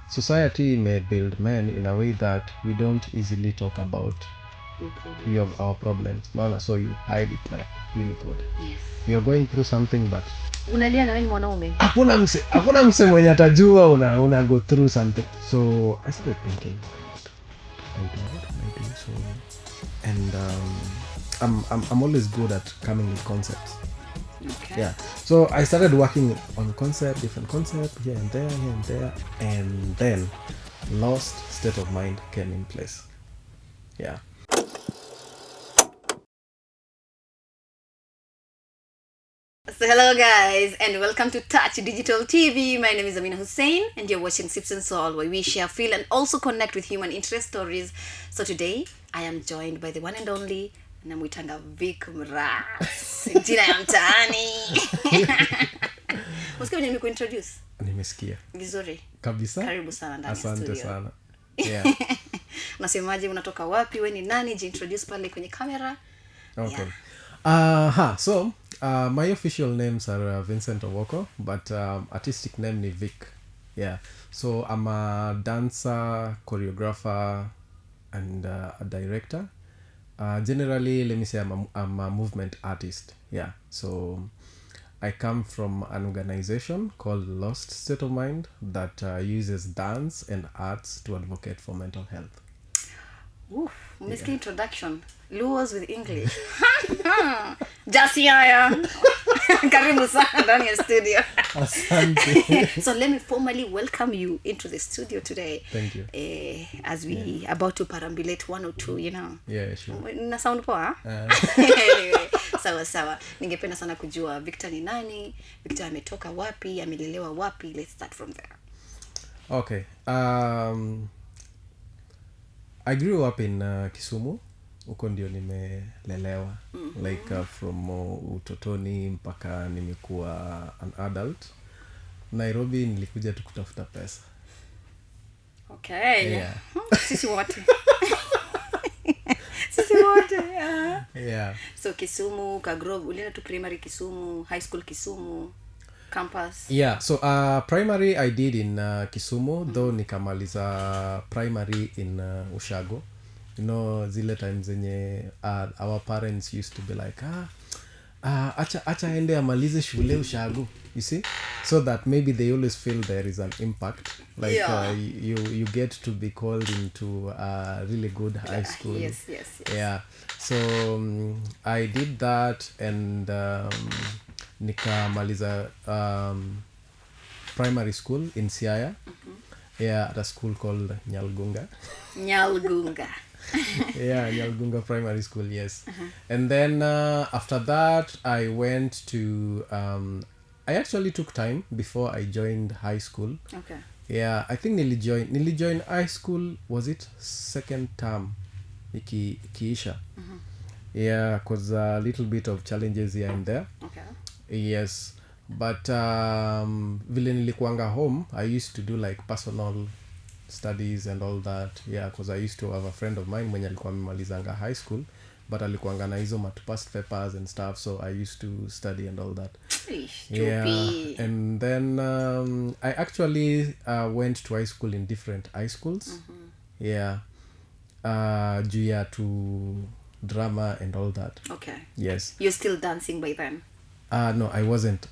society may build men in a way that we don't easily talk about our problems. Mama, so you hide it like really good. Yes. You're going through something but Unalia na wewe ni mwanaume. Hakuna mse mwenye atajua una go through something. So I started thinking what am I doing so and I'm always good at coming with concepts. Okay. Yeah. So I started working on different concept here and there, and then Lost State of Mind came in place. Yeah. So hello guys and welcome to Touch Digital TV. My name is Amina Hussein and you're watching Sips and Soul, where we share, feel and also connect with human interest stories. So today I am joined by the one and only namwitanga Vic Mras. Jina ya mtaani. Usikie venye nimekuintroduce? Nimesikia. Vizuri. Kabisa. Karibu sana ndani ya studio. Asante sana. Yeah. Unasemaje, unatoka wapi, wewe ni nani? Introduce pale kwenye kamera. Okay. Yeah. So my official names are Vincent Owoko, but artistic name ni Vic. Yeah. So I'm a dancer, choreographer, and a director. Generally, let me say I'm a movement artist. Yeah. So I come from an organization called Lost State of Mind that uses dance and arts to advocate for mental health. Oof, umesikia introduction. Luos with English. Jasiaya. Karibu sana ndani ya studio. Asante. So let me formally welcome you into the studio today. Thank you. As we about to perambulate one or two, you know. Yeah, sure. Na sound poa? Sawa. Ningependa sana kujua Victor ni nani? Victor ametoka wapi? Amelelewa wapi? Let's start from there. Okay. I grew up in Kisumu. Huko ndio nimelelewa. Like from utotoni mpaka nimekuwa an adult. Nairobi nilikuja tu kutafuta pesa. Okay. Yeah. Sisi wote. Yeah. So Kisumu, Kagrove, ulienda tu primary Kisumu, high school Kisumu, campus. Yeah, so primary I did in Kisumu, though nikamaliza primary in Ushago. You know, zile times zenye our parents used to be like, acha ende amalize shule Ushago, you see? So that maybe they always feel there is an impact. Like you get to be called into a really good high school. Yes. Yeah. So I did that and nikamaliza primary school in Siaya. Yeah, at a school called Nyalgunga. Yeah, Nyalgunga Primary School, yes. And then after that I went to I actually took time before I joined high school. Okay. Yeah, I think nilijoin high school, was it second term ikiisha. Yeah, cause a little bit of challenges here and there. Okay. Yes, but vile nilikuanga home, I used to do like personal studies and all that. Yeah, because I used to have a friend of mine mwenye alikuwa amemalizanga high school, but alikuanga na hizo past papers and stuff, so I used to study and all that. Yeah, and then I actually went to high school in different high schools. Yeah, juu ya to drama and all that. Okay. Yes. You're still dancing by then? No, I wasn't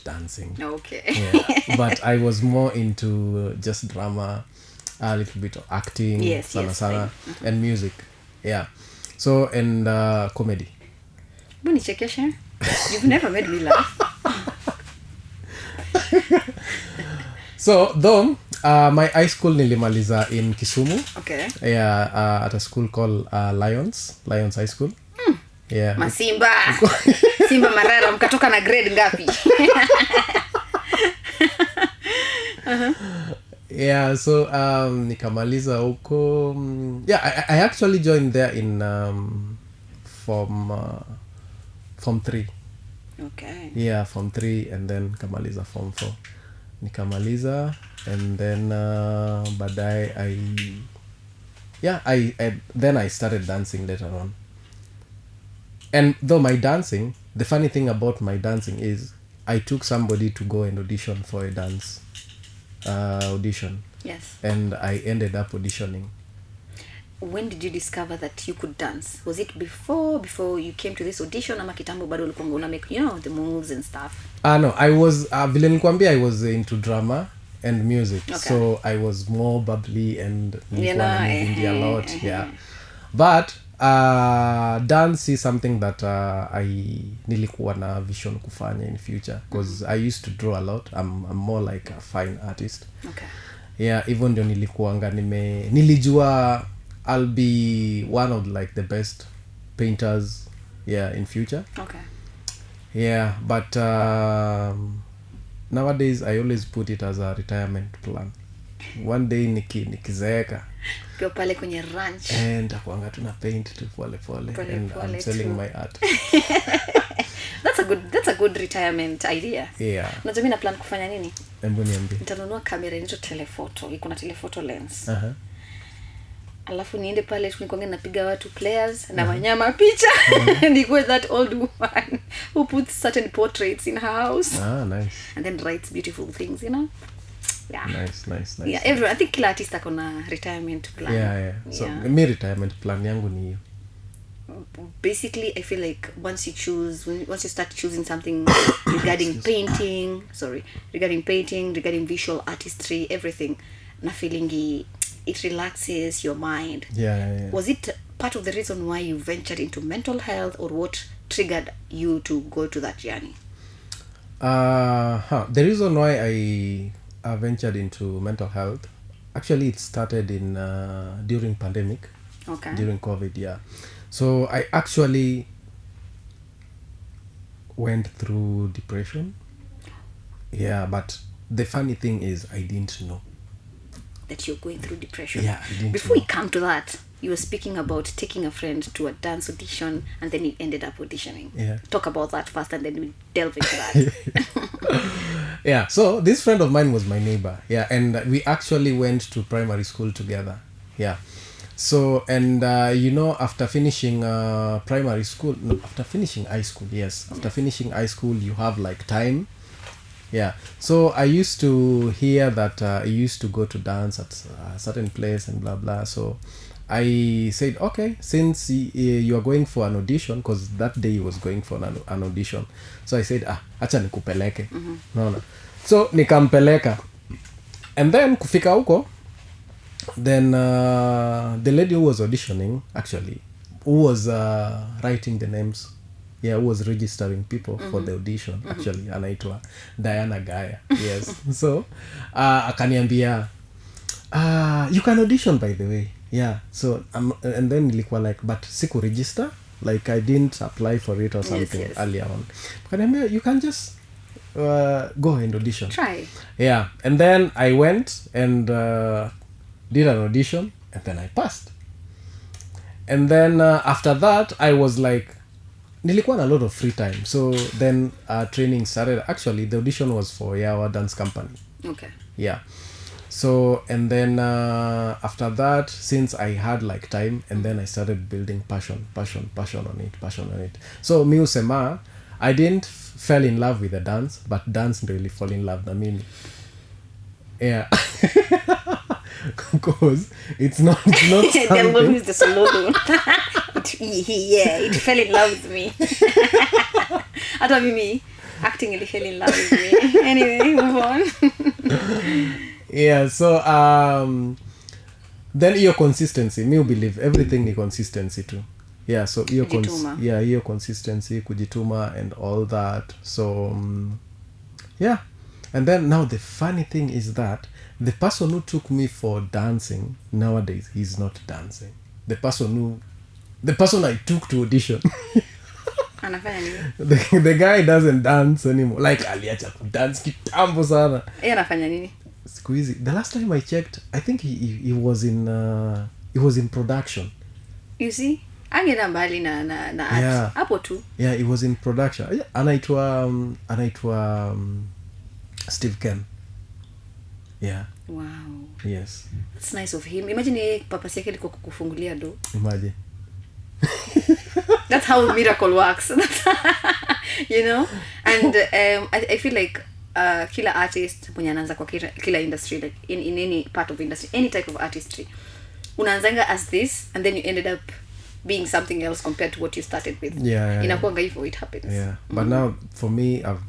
dancing. Okay. Yeah, but I was more into just drama, a little bit of acting, sana, and music. Yeah. So, and comedy. Buni chekesha? You've never made me laugh. So, though my high school nilimaliza in Kisumu. Okay. Yeah, at a school called Lions High School. Yeah. Masimba. Simba Marara, mkatoka na grade ngapi? Yeah, so nikamaliza huko. Yeah, I actually joined there in form 3. Okay. Yeah, form 3 and then kamaliza form 4. Nikamaliza and then baadaye I started dancing later on. And though my dancing, the funny thing about my dancing is I took somebody to go and audition for a dance. audition. Yes. And I ended up auditioning. When did you discover that you could dance? Was it before you came to this audition, ama kitambo bado ulikuwa una make, the moves and stuff? No, I was vile nilikwambia, I was into drama and music. Okay. So I was more bubbly and nilikuwa moving a lot. Yeah. But dance is something that nilikuwa na vision kufanya in future, because I used to draw a lot. I'm more like a fine artist. Okay. Yeah, even ndio nilikuanga nilijua I'll be one of like the best painters in future. Okay. Yeah, but nowadays I always put it as a retirement plan. One day nikizeeka kwa pale kwenye ranch and akuanga tuna paint tu pole and I'm selling my art. That's a good retirement idea. Yeah. Unajua mimi na plan kufanya nini? Embo niambie. Nitanunua kamera inaitwa telephoto. Iko na telephoto lens. Alafu niende pale tunikwange napiga watu players na wanyama picha. And you go that old woman who puts certain portraits in her house. Nice. And then writes beautiful things, Yeah. Nice. Yeah, I think kila artist akona retirement plan. Yeah. So me retirement plan yangu ni hiyo. Basically I feel like once you start choosing something regarding painting, regarding visual artistry, everything, na feeling it relaxes your mind. Yeah. Was it part of the reason why you ventured into mental health, or what triggered you to go to that journey? The reason why I ventured into mental health, actually it started in during pandemic. Okay. During COVID, yeah. So I actually went through depression. Yeah, but the funny thing is I didn't know that you're going through depression. Yeah, I didn't Before know. we come to that, you were speaking about taking a friend to a dance audition and then you ended up auditioning. Yeah. Talk about that first and then we delve into that. Yeah, so this friend of mine was my neighbor. Yeah, and we actually went to primary school together. Yeah. So, and after finishing primary school, no, after finishing high school, yes. After finishing high school, you have like time. Yeah. So I used to hear that I used to go to dance at a certain place and blah, blah. So I said, okay, since you are going for an audition, because that day he was going for an audition. So I said, acha nikupeleke. No. So nikampeleka. And then kufika huko, then the lady who was auditioning, actually, who was writing the names, who was registering people for the audition, actually, anaitwa Diana Gaya. Yes. So akaniambia, you can audition, by the way. Yeah. So and then nilikuwa like, but siku register, like I didn't apply for it or something. Yes. Earlier on. Akaniambia, you can just go and audition. Try. Yeah. And then I went and did an audition, and then I passed. And then after that, I was like, nilikuwa na a lot of free time. So then training started. Actually, the audition was for our dance company. Okay. Yeah. So, and then after that, since I had like time, and then I started building passion on it. So mi usema, I didn't fell in love with the dance, but dance really fall in love na mimi. Yeah. Because it's not something. The one who's the solo. It fell in love with me. Hata mimi acting really fell in love with me. Anyway, move on. Yeah, so then hiyo consistency, me believe everything ni consistency too. Yeah, so hiyo consistency, kujituma and all that. So yeah. And then now the funny thing is that the person who took me for dancing nowadays, he's not dancing. The person I took to audition, Anafanya nini? the guy doesn't dance anymore. Like aliacha kudance kitambo sana. Yeye anafanya nini? Siku hizi, the last time I checked, I think he was in production. You see? Angena mbali na art. Yeah. Hapo tu. Yeah, he was in production. Anaitwa Steve Ken. Yeah. Wow. Yes. That's nice of him. Imagine yeye purpose yake ilikuwa kukufungulia do. Imagine. That's how miracle works. And I feel like kila artist mwenye anaanza kwa kila industry, like in any part of industry, any type of artistry, unaanzanga as this and then you ended up being something else compared to what you started with. Inakuanga hivyo, it happens. But now for me I've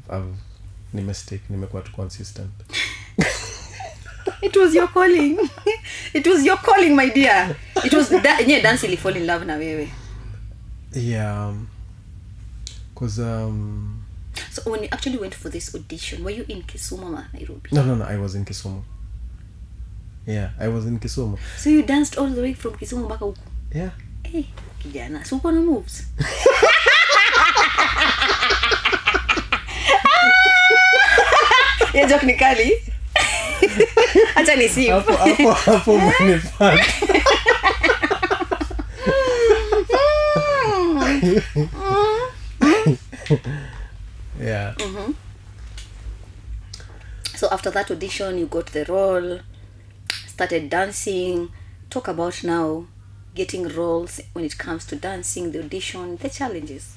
nimekuwa too consistent. It was your calling. It was your calling, my dear. It was that dance ili fall in love na wewe. Cause so when you actually went for this audition, were you in Kisumu or Nairobi? No, I was in Kisumu. I was in Kisumu. So you danced all the way from Kisumu mpaka huko? Hey, kijana, so uko na moves. Joke ni kali. Acha ni simu. Hapo mmenifanya. So after that audition, you got the role, started dancing. Talk about now getting roles when it comes to dancing, the audition, the challenges.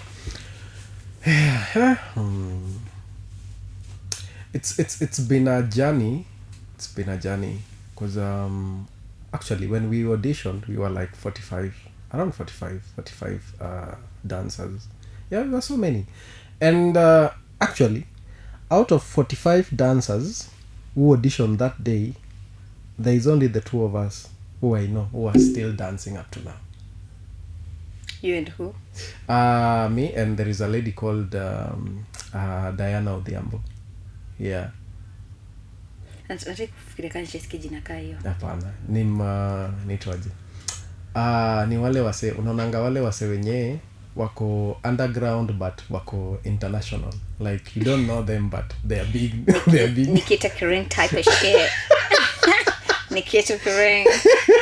It's been a journey. Because actually when we auditioned, we were like 45 dancers. We were so many. And actually out of 45 dancers who auditioned that day, there is only the two of us who I know who are still dancing up to now. You and who? Me, and there is a lady called Diana Odhiambo. Nataka kufikiria kama nishisikie jina kaa hiyo. Hapana, nitwaje? Ni wale wase, unaonanga wale wase wenyewe wako underground but wako international. Like you don't know them but they are big. Nikita Kering type of shit. Nikita Kering.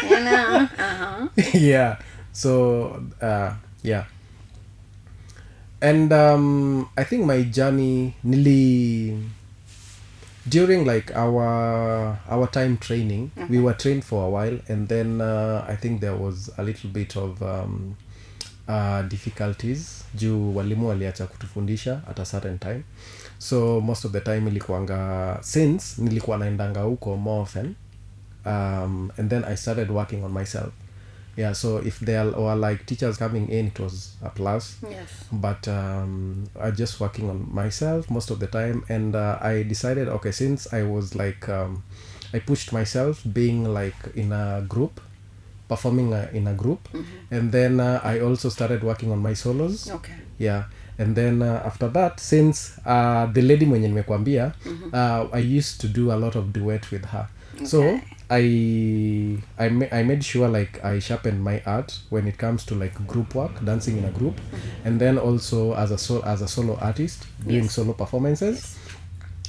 You know. So and I think my journey during like our time training, we were trained for a while, and then I think there was a little bit of difficulties juu walimu waliacha kutufundisha at a certain time. So most of the time ilikuanga, since nilikuwa naendanga huko more often, and then I started working on myself. So if there were like teachers coming in, it was a plus. But I just working on myself most of the time, and I decided, okay, since I was like I pushed myself being like in a group, performing in a group, and then I also started working on my solos. And then after that, since the lady mwenye nimekuambia, I used to do a lot of duet with her. So I made sure like I sharpened my art when it comes to like group work, dancing in a group, and then also as a solo artist doing solo performances,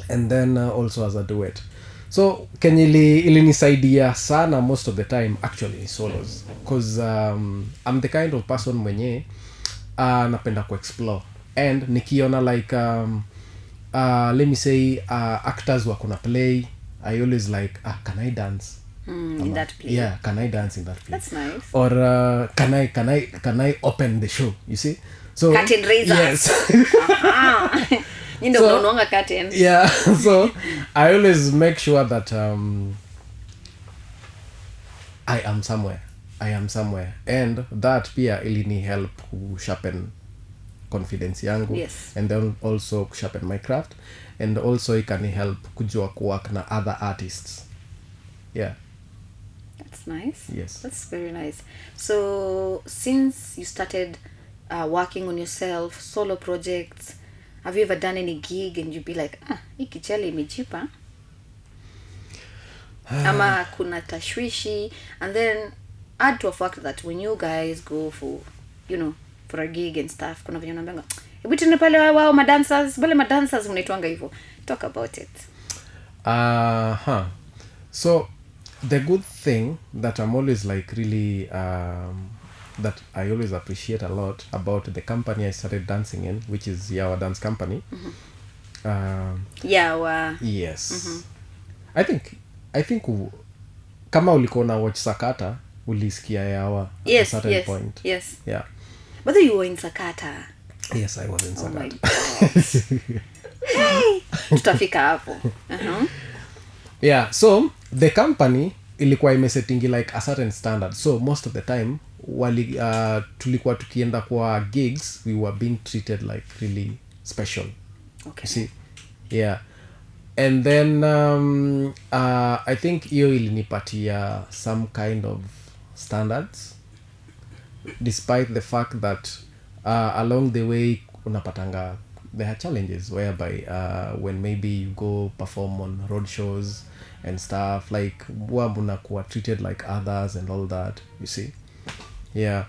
and then also as a duet. So kenye ilinisaidia sana most of the time actually solos, because I'm the kind of person mwenye napenda kuexplore, and nikiona like let me say actors wako na play, I always like, can I dance in that play? Can I dance in that play? That's nice. Or can I open the show? You see, so curtain raisers. Yes. So, unaonga curtain. So I always make sure that I am somewhere, and that pia ilini help to sharpen confidence yangu, and then also sharpen my craft, and also it can help kujua kuwork na other artists. That's nice. Yes, that's very nice. So since you started working on yourself, solo projects, have you ever done any gig and you be like, hii kichele imejipa? Ama kuna tashwishi? And then add to a fact that when you guys go for, for a gig and stuff, kuna venye unaambianga, hebu tuende pale wao madancers, bale madancers mnaitwanga hivyo. Talk about it. So the good thing that I'm always like really that I always appreciate a lot about the company I started dancing in, which is Yawa Dance Company. Yawa. Yes. I think kama ulikuwa na watch Sakata, ulisikia Yawa at a certain point. Yes. Yeah. Whether you were in Sakata. Yes, I was in Sakata. Oh my God. tutafika hapo. Yeah, so the company ilikuwa imesettingi like a certain standard, so most of the time tulikuwa tukienda kwa gigs, we were being treated like really special. Okay. You see, yeah. And then I think hiyo ilinipatia some kind of standards, despite the fact that along the way unapatanga there are challenges whereby when maybe you go perform on road shows and stuff, like munakuwa treated like others and all that, you see. Yeah.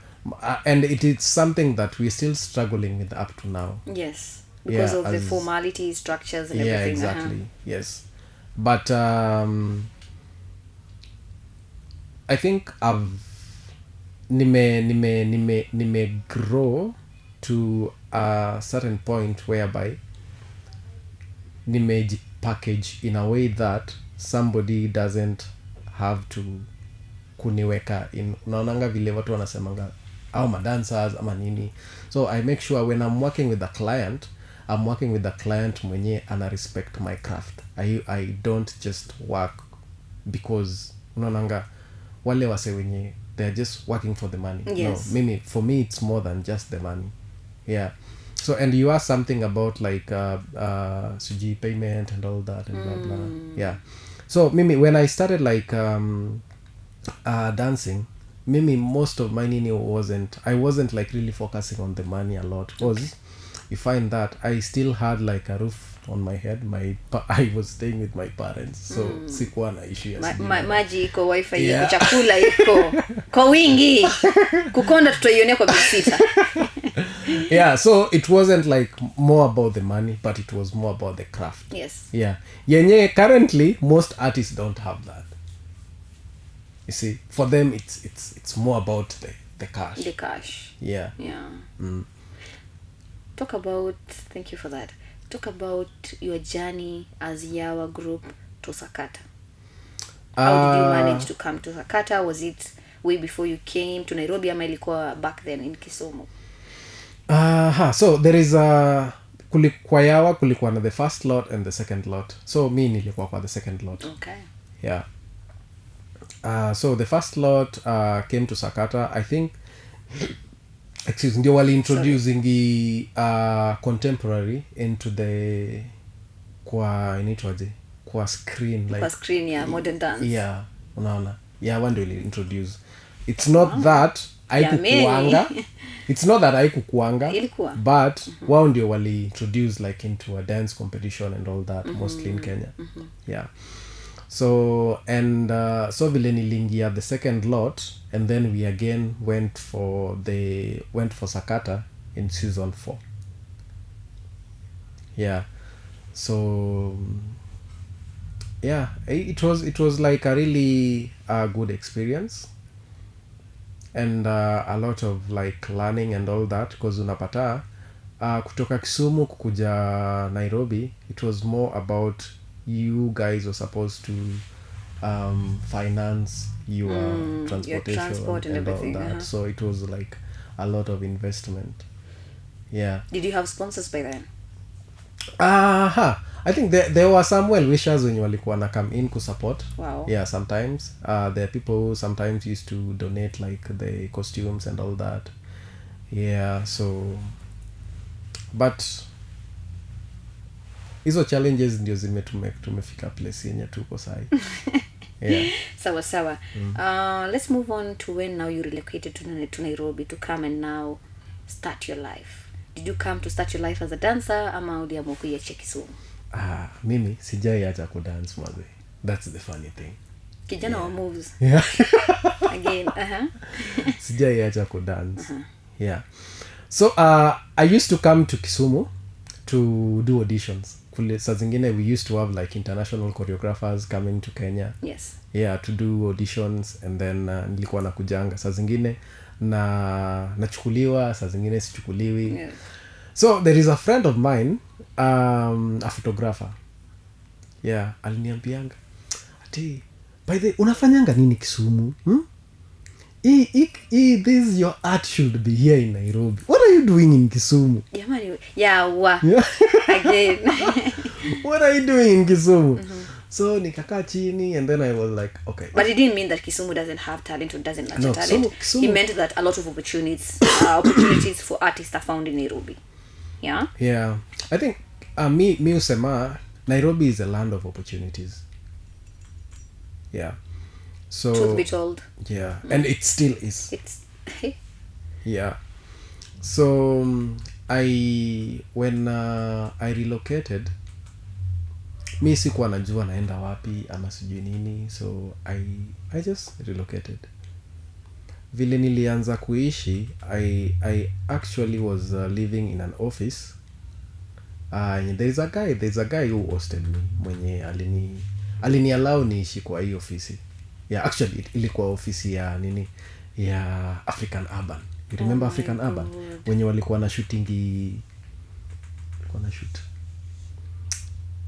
And it is something that we're still struggling with up to now. Yes, because of the formality structures and everything. Exactly. Yes, but I think I've nime grow to a certain point whereby nime package in a way that somebody doesn't have to kuniweka in. Unaonanga vile watu wanasemanga au madancers ama nini, so I make sure when I'm working with the client, I'm working with the client mwenye ana respect my craft. I don't just work because unaonanga wale wase wenye they're just working for the money. Yes. No, for me it's more than just the money. Yeah. So, and you asked something about like suji payment and all that and blah blah. Yeah. So when I started like dancing, most of my nini I wasn't like really focusing on the money a lot, because you find that I still had like a roof on my head. I was staying with my parents, so sikuwa na issue ya maji iko, wifi iko, chakula iko kwa wingi, kukonda tutoione kwa bisita. Yeah, so it wasn't like more about the money, but it was more about the craft. Yes. Yeah. Yenye currently most artists don't have that. You see, for them it's more about the cash. The cash. Yeah. Yeah. Thank you for that. Talk about your journey as Yawa group to Sakata. How did you manage to come to Sakata? Was it way before you came to Nairobi, ama ilikuwa back then in Kisumu? So there is kwa Yawa kulikuwa na the first lot and the second lot. So mi nilikuwa kwa the second lot. Okay. Yeah. So the first lot came to Sakata, I think. Ndio wali introducing contemporary into the kwa inaitwaje, kwa screen, like kwa screen ya modern dance. Yeah, unaona. Yeah, one will introduce. It's not that haikukuanga. It's not that haikukuanga. Ilikuwa. But wao ndio wali introduce like into a dance competition and all that, mostly in Kenya. Yeah. So and so vile nilingia the second lot, and then we again went for Sakata in season 4. Yeah. So yeah, it was like a really good experience, and a lot of like learning and all that, because unapata kutoka Kisumu kukuja Nairobi, it was more about you guys were supposed to finance your transportation, your transport and everything, all that. So it was like a lot of investment. Yeah. Did you have sponsors by then? I think there were some well wishers when walikuwa na come in to support. Wow. Yeah, sometimes there are people who sometimes used to donate like the costumes and all that. Yeah, so but hizo challenges ndio tumefika place yenye tuko sahi. Yeah. Sawa. Let's move on to when now you relocated to Nairobi to come and now start your life. Did you come to start your life as a dancer, ama uliamua kuiacha Kisumu? Mimi sijai acha kudance mwanzo. That's the funny thing. Kijana wa moves. Yeah. Again, sijai acha kudance. Yeah. So I used to come to Kisumu to do auditions. Saa zingine we used to have like international choreographers coming to Kenya. Yes. Yeah, to do auditions, and then nilikuwa nakujanga. Saa zingine nachukuliwa, saa zingine sichukuliwi. Yeah. So there is a friend of mine, a photographer. Yeah, aliniambianga ati, by the unafanyanga nini Kisumu? this your art should be here in Nairobi. What are you doing in Kisumu? Again. What are you doing in Kisumu? So nikakaa chini and then I was like, okay. But it didn't mean that Kisumu doesn't have talent or doesn't nurture talent. Kisumu. He meant that a lot of opportunities for artists are found in Nairobi. Yeah? Yeah. I think mi usema Nairobi is a land of opportunities. Yeah. So truth be told. Yeah. And it still is. It's Yeah. So when I relocated, mi sikuwa najua naenda wapi ama sijui nini, so I just relocated. Vile nilianza kuishi, I actually was living in an office. There's a guy who hosted me, mwenye alini allow niishi kwa hii ofisi. Yeah, actually ilikuwa ofisi ya nini, ya African Urban. You remember African Urban? Wenye walikuwa na shooting,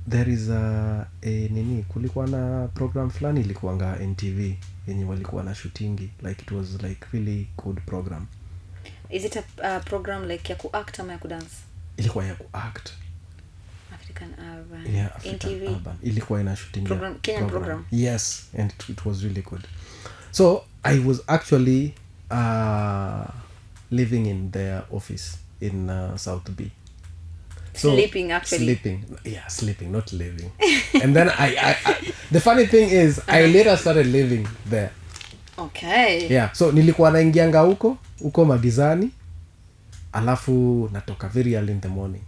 there is a nini, kulikuwa na program fulani ilikuwanga NTV yenye walikuwa na shooting, like it was like really good program. Is it a program like ya kuact ama ya kudance? Ilikuwa ya kuact. African Urban. Yeah, African NTV. Urban. Ilikuwa ina shooting program, Kenyan program. Yes, and it was really good. So I was actually living in their office in South B. So, sleeping, not living. And then I the funny thing is I later started living there. Okay. Yeah, so nilikuwa naingianga huko magizani, alafu natoka very early in the morning.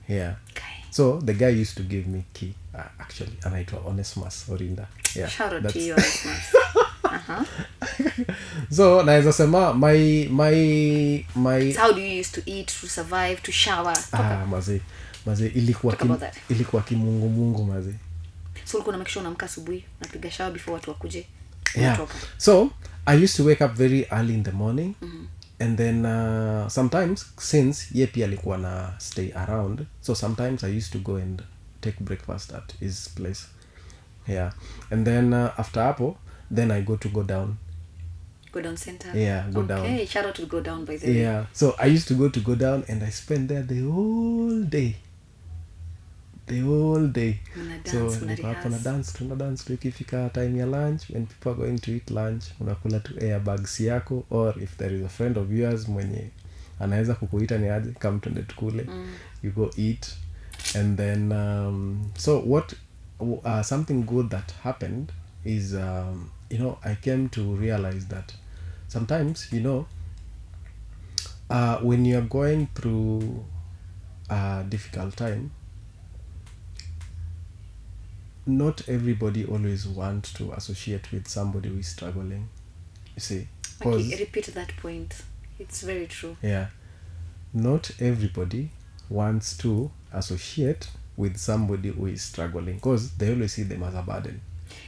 Yeah. Okay. So the guy used to give me key, actually, anaitwa Onesmus Orinda. Yeah. Shout out to you, Onesmus. So naweza sema my so how do you used to eat, to survive, to shower? Maze ilikuwa kimungu maze. So ulikuwa make sure unamka asubuhi, unapiga shower before watu wakuje. Yeah. So I used to wake up very early in the morning. And then sometimes, since ye pia alikuwa na stay around, so sometimes I used to go and take breakfast at his place. Yeah. And then after hapo, then I go down center. Yeah, go down. Okay, shout out to go down, by the way. Yeah, so I used to go down and I spend there the whole day. So tuna dance tukifika time ya lunch, when people are going to eat lunch, unakula tu airbags yako, or if there is a friend of yours mwenye anaweza kukuita ni aje, come tuende tukule. You go eat. And then so what something good that happened is I came to realize that sometimes when you are going through a difficult time, not everybody always wants to associate with somebody who is struggling, you see. Okay, repeat that point. It's very true. Yeah, not everybody wants to associate with somebody who is struggling, because they always see them as a burden.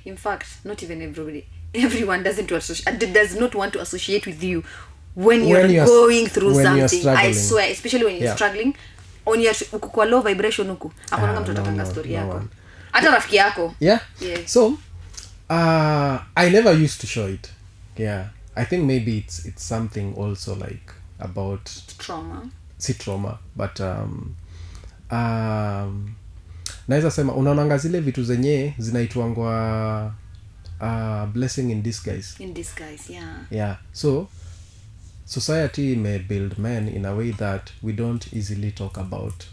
In fact, not even everybody. Everyone does not want to associate with you when you're going through something. I swear, especially when you're struggling, on your kwa low vibration huku. Hakuna mtu atakanga story yako. Hata rafiki yako. Yeah. So I never used to show it. Yeah. I think maybe it's something also like about trauma, but naweza sema unaonanga zile vitu zenye zinaitwangwa blessing in disguise. Yeah. So society may build men in a way that we don't easily talk about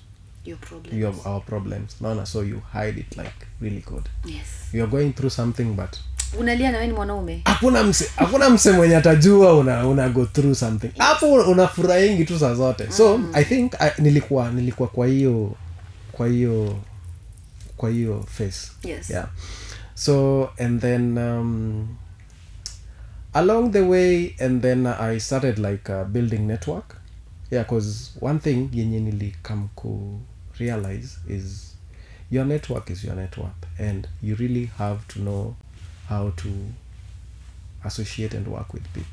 our problems. So you hide it like really good. Yes. You are going through something, but unalia na wewe ni mwanaume. Hakuna mse mwenye atajua una go through something. Hapo unafurahingi tu saa zote. So I think nilikuwa kwa hiyo phase. Yes. Yeah. So and then along the way, and then I started like building network. Yeah, because one thing yenye nilikam ku realize is your network is your network, and you really have to know how to associate and work with people.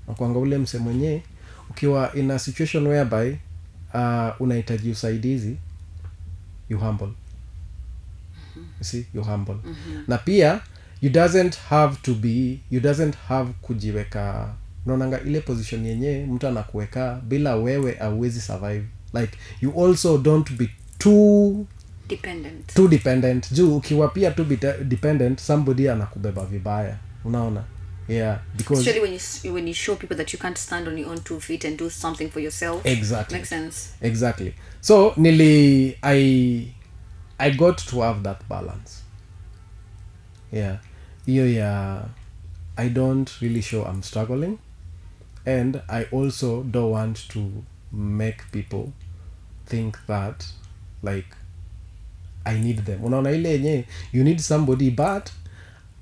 Nakwanga ule mse mwenye ukiwa in a situation whereby unahitaji usaidizi, you humble. You see, you humble. Na pia you doesn't have kujiweka unaonanga ile position yenye mtu anakuweka bila wewe hauwezi survive. Like you also don't be too dependent. Juu ukiwa pia too dependent, somebody anakubeba vibaya, unaona. Yeah, because especially when you show people that you can't stand on your own 2 feet and do something for yourself. Exactly. Makes sense. Exactly. So I got to have that balance. Yeah. Yeah. I don't really show I'm struggling, and I also don't want to make people think that like I need them. Unaona ile yenye you need somebody but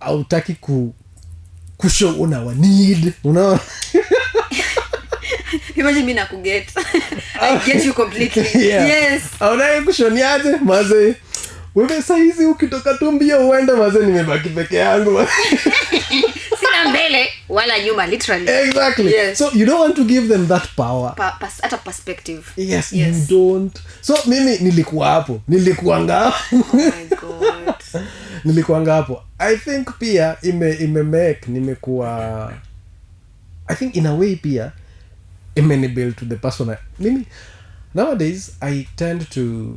hautaki kushow una need, unaona. Imagine me na kuget. I get you completely. Yeah. Yes. Haunai kushoniaje maze. Wewe saizi ukitoka tu mbio uende maze nimebaki peke yangu. Sina mbele wala nyuma, literally. Exactly. Yes. So you don't want to give them that power. At a perspective. Yes, you don't. So mimi nilikuwa hapo. Nilikuanga. Oh my god. Nilikuanga hapo. I think pia make nimekuwa, I think in a way pia build to the person. Mimi nowadays I tend to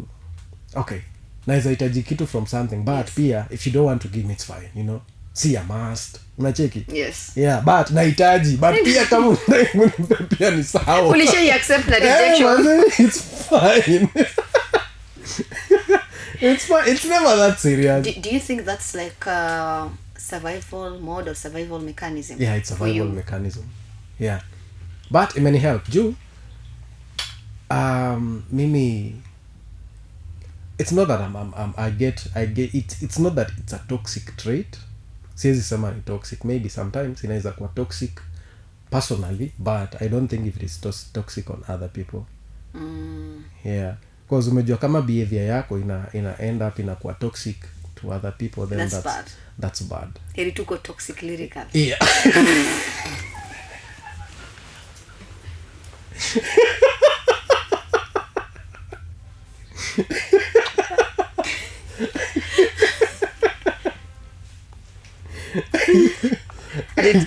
naweza hitaji kitu from something, but pia if you don't want to give me, it's fine, you know. See a must. Unacheki? Yes. Yeah, but nahitaji. But pia kama pia ni sawa. Ulisha accept the rejection. It's fine. It's fine. It's never that serious. Do you think that's like a survival mode or survival mechanism? Yeah, it's a survival mechanism. Yeah. But it may help. Juu, mimi, it's not that I get it. It's not that it's a toxic trait. Siwezi sema ni toxic. Maybe sometimes inaweza kuwa toxic personally, but I don't think if it is toxic on other people. Yeah. Because umejua kama behavior yako ina end up inakuwa toxic to other people, then that's bad. Heri tuko toxic lyrical. Yeah.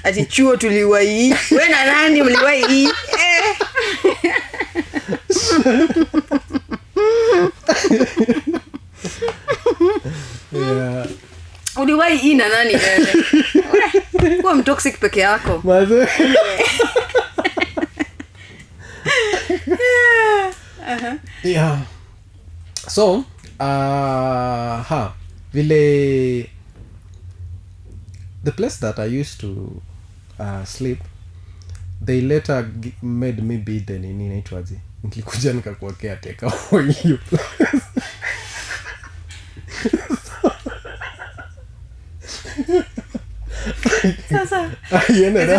Ati chuo tuliwai. Wewe na nani mliwai? Yeah. Uliwai ina nani wewe? Kwa mtoxic peke yako. Maze. Yeah. So, vile the place that I used to sleep, they later made me be the nini inaitwaje. Nilikuja nikakuwa caretaker for you. Sasa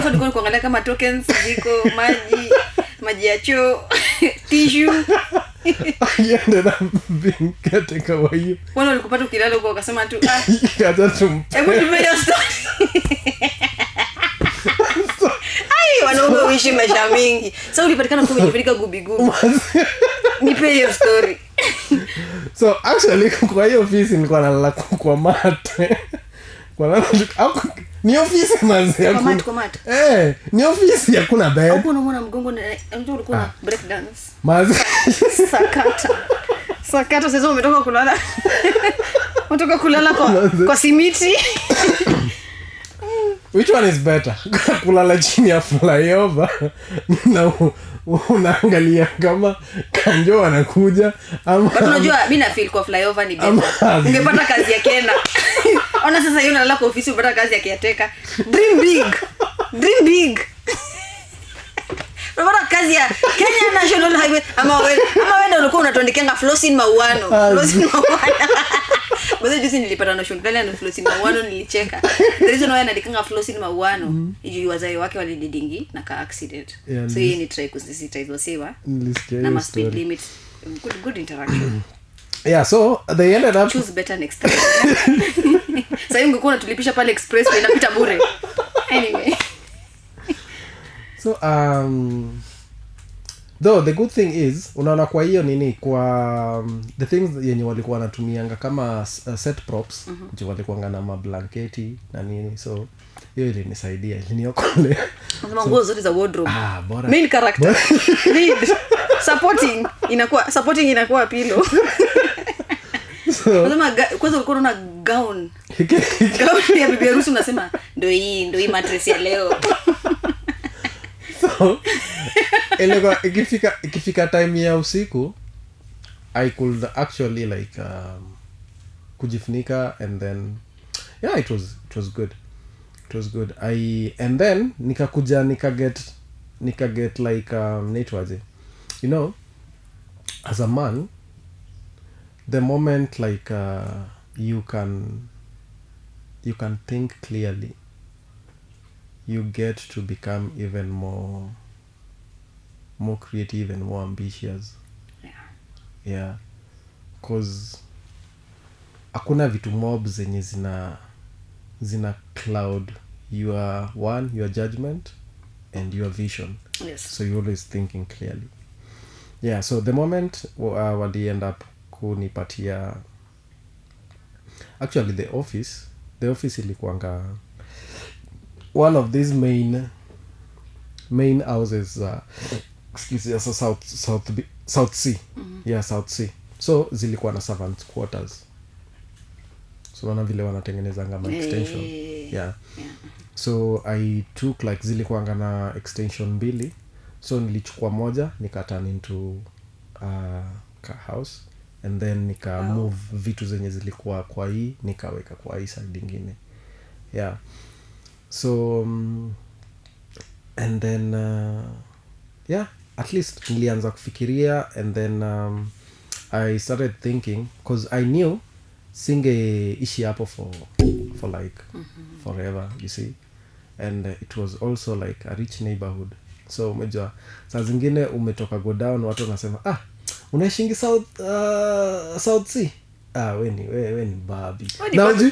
tulikuwa kuangalia kama tokens ziko maji ya choo, tissue. I ended up being caretaker for you. Wale walikupata ukilala huko wakasema tu kaza tumpe. Hebu tupe hiyo story. Ai, wanaume uishi maisha mingi. Sasa ulipatikana kwa kujifika gubi. Nipe hiyo story. So actually kwa hiyo ofisi nilikuwa nalala kwa mat. Ni ofisi manzi hakuna. Ni ofisi hakuna bed. Hapo unaona mgongo ndio ulikuwa na break dance. Manzi sakata sasa umetoka kulala. Umetoka kulala kwa simiti. Which one is better? Kulala chini ya flyover na unaangalia kama kanjo anakuja ama. But unajua mimi na feel kwa flyover ni better. Ungepata kazi ya Kenya. Ona sasa hiyo unalala kwa ofisi upata kazi ya caretaker. Dream big. Unapata kazi ya Kenya National Highway ama wewe ndio ulikuwa unatondekanga Flosin Mauano. Bado juzi nilipata notion gani na Flosin Mauano nilicheka. The reason why anadikanga Flosin Mauano iju wazai wake walididingi na ka accident. Yeah, so yeye ni try kusisitiza wasiwa na speed limit. Good interaction. Yeah, so they ended up choose better next time. Sasa hiyo ungekuwa unatulipisha pale express inapita bure. Anyway. So though the good thing is unaona kwa hiyo nini kwa the things yenye walikuwa wanatumianga kama set props ndio walikuwa na mablanketi na nini, so hiyo ilinisaidia, iliniokolea. Unasema nguo zote za wardrobe. Bora Main character. Lead. Supporting inakuwa pillow. Unasema kwanza ulikuwa unaona gown. Gown ya bibi harusi unasema ndio hii mattress ya leo. So ikifika time ya usiku I could actually like kujifunika, and then yeah, it was good. It was good. And then nikakuja nika get like naitwaje, you know, as a man, the moment like you can think clearly, you get to become even more creative and more ambitious. Yeah, cause hakuna vitu mob zenye zina cloud your judgment and your vision. Yes. So you're always thinking clearly. Yeah, so the moment wali end up kunipatia, actually the office ilikuanga one of these main houses South Sea. Yeah, South Sea. So zilikuwa na servants quarters, so naona vile wanatengenezanga ma extension. Yeah. So I took like zilikuanga na extension 2, so nilichukua moja nika turn into house, and then nika move vitu zenye zilikuwa kwa hii nikaweka kwa hii side nyingine. Yeah, so and then yeah, at least nilianza kufikiria, and then I started thinking, cause I knew singeishi hapo for like forever, you see, and it was also like a rich neighborhood. So umejua saa zingine umetoka go down, watu wanasema unaishingi South Sea. We ni babi. Unaishi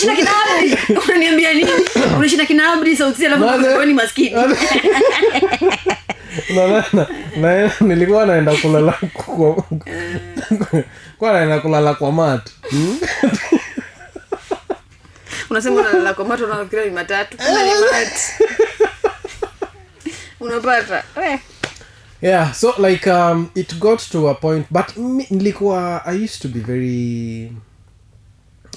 na Kinabri. Unaniambia nini? Unaishi na Kinabri South Sea alafu wewe ni maskini. Na nilikuwa naenda kulala kwa mat. Unasema unalala kwa mat, unafikiri ni matatu. Kuna ni mat. Unapata. Yeah, so like it got to a point, but nilikuwa I used to be very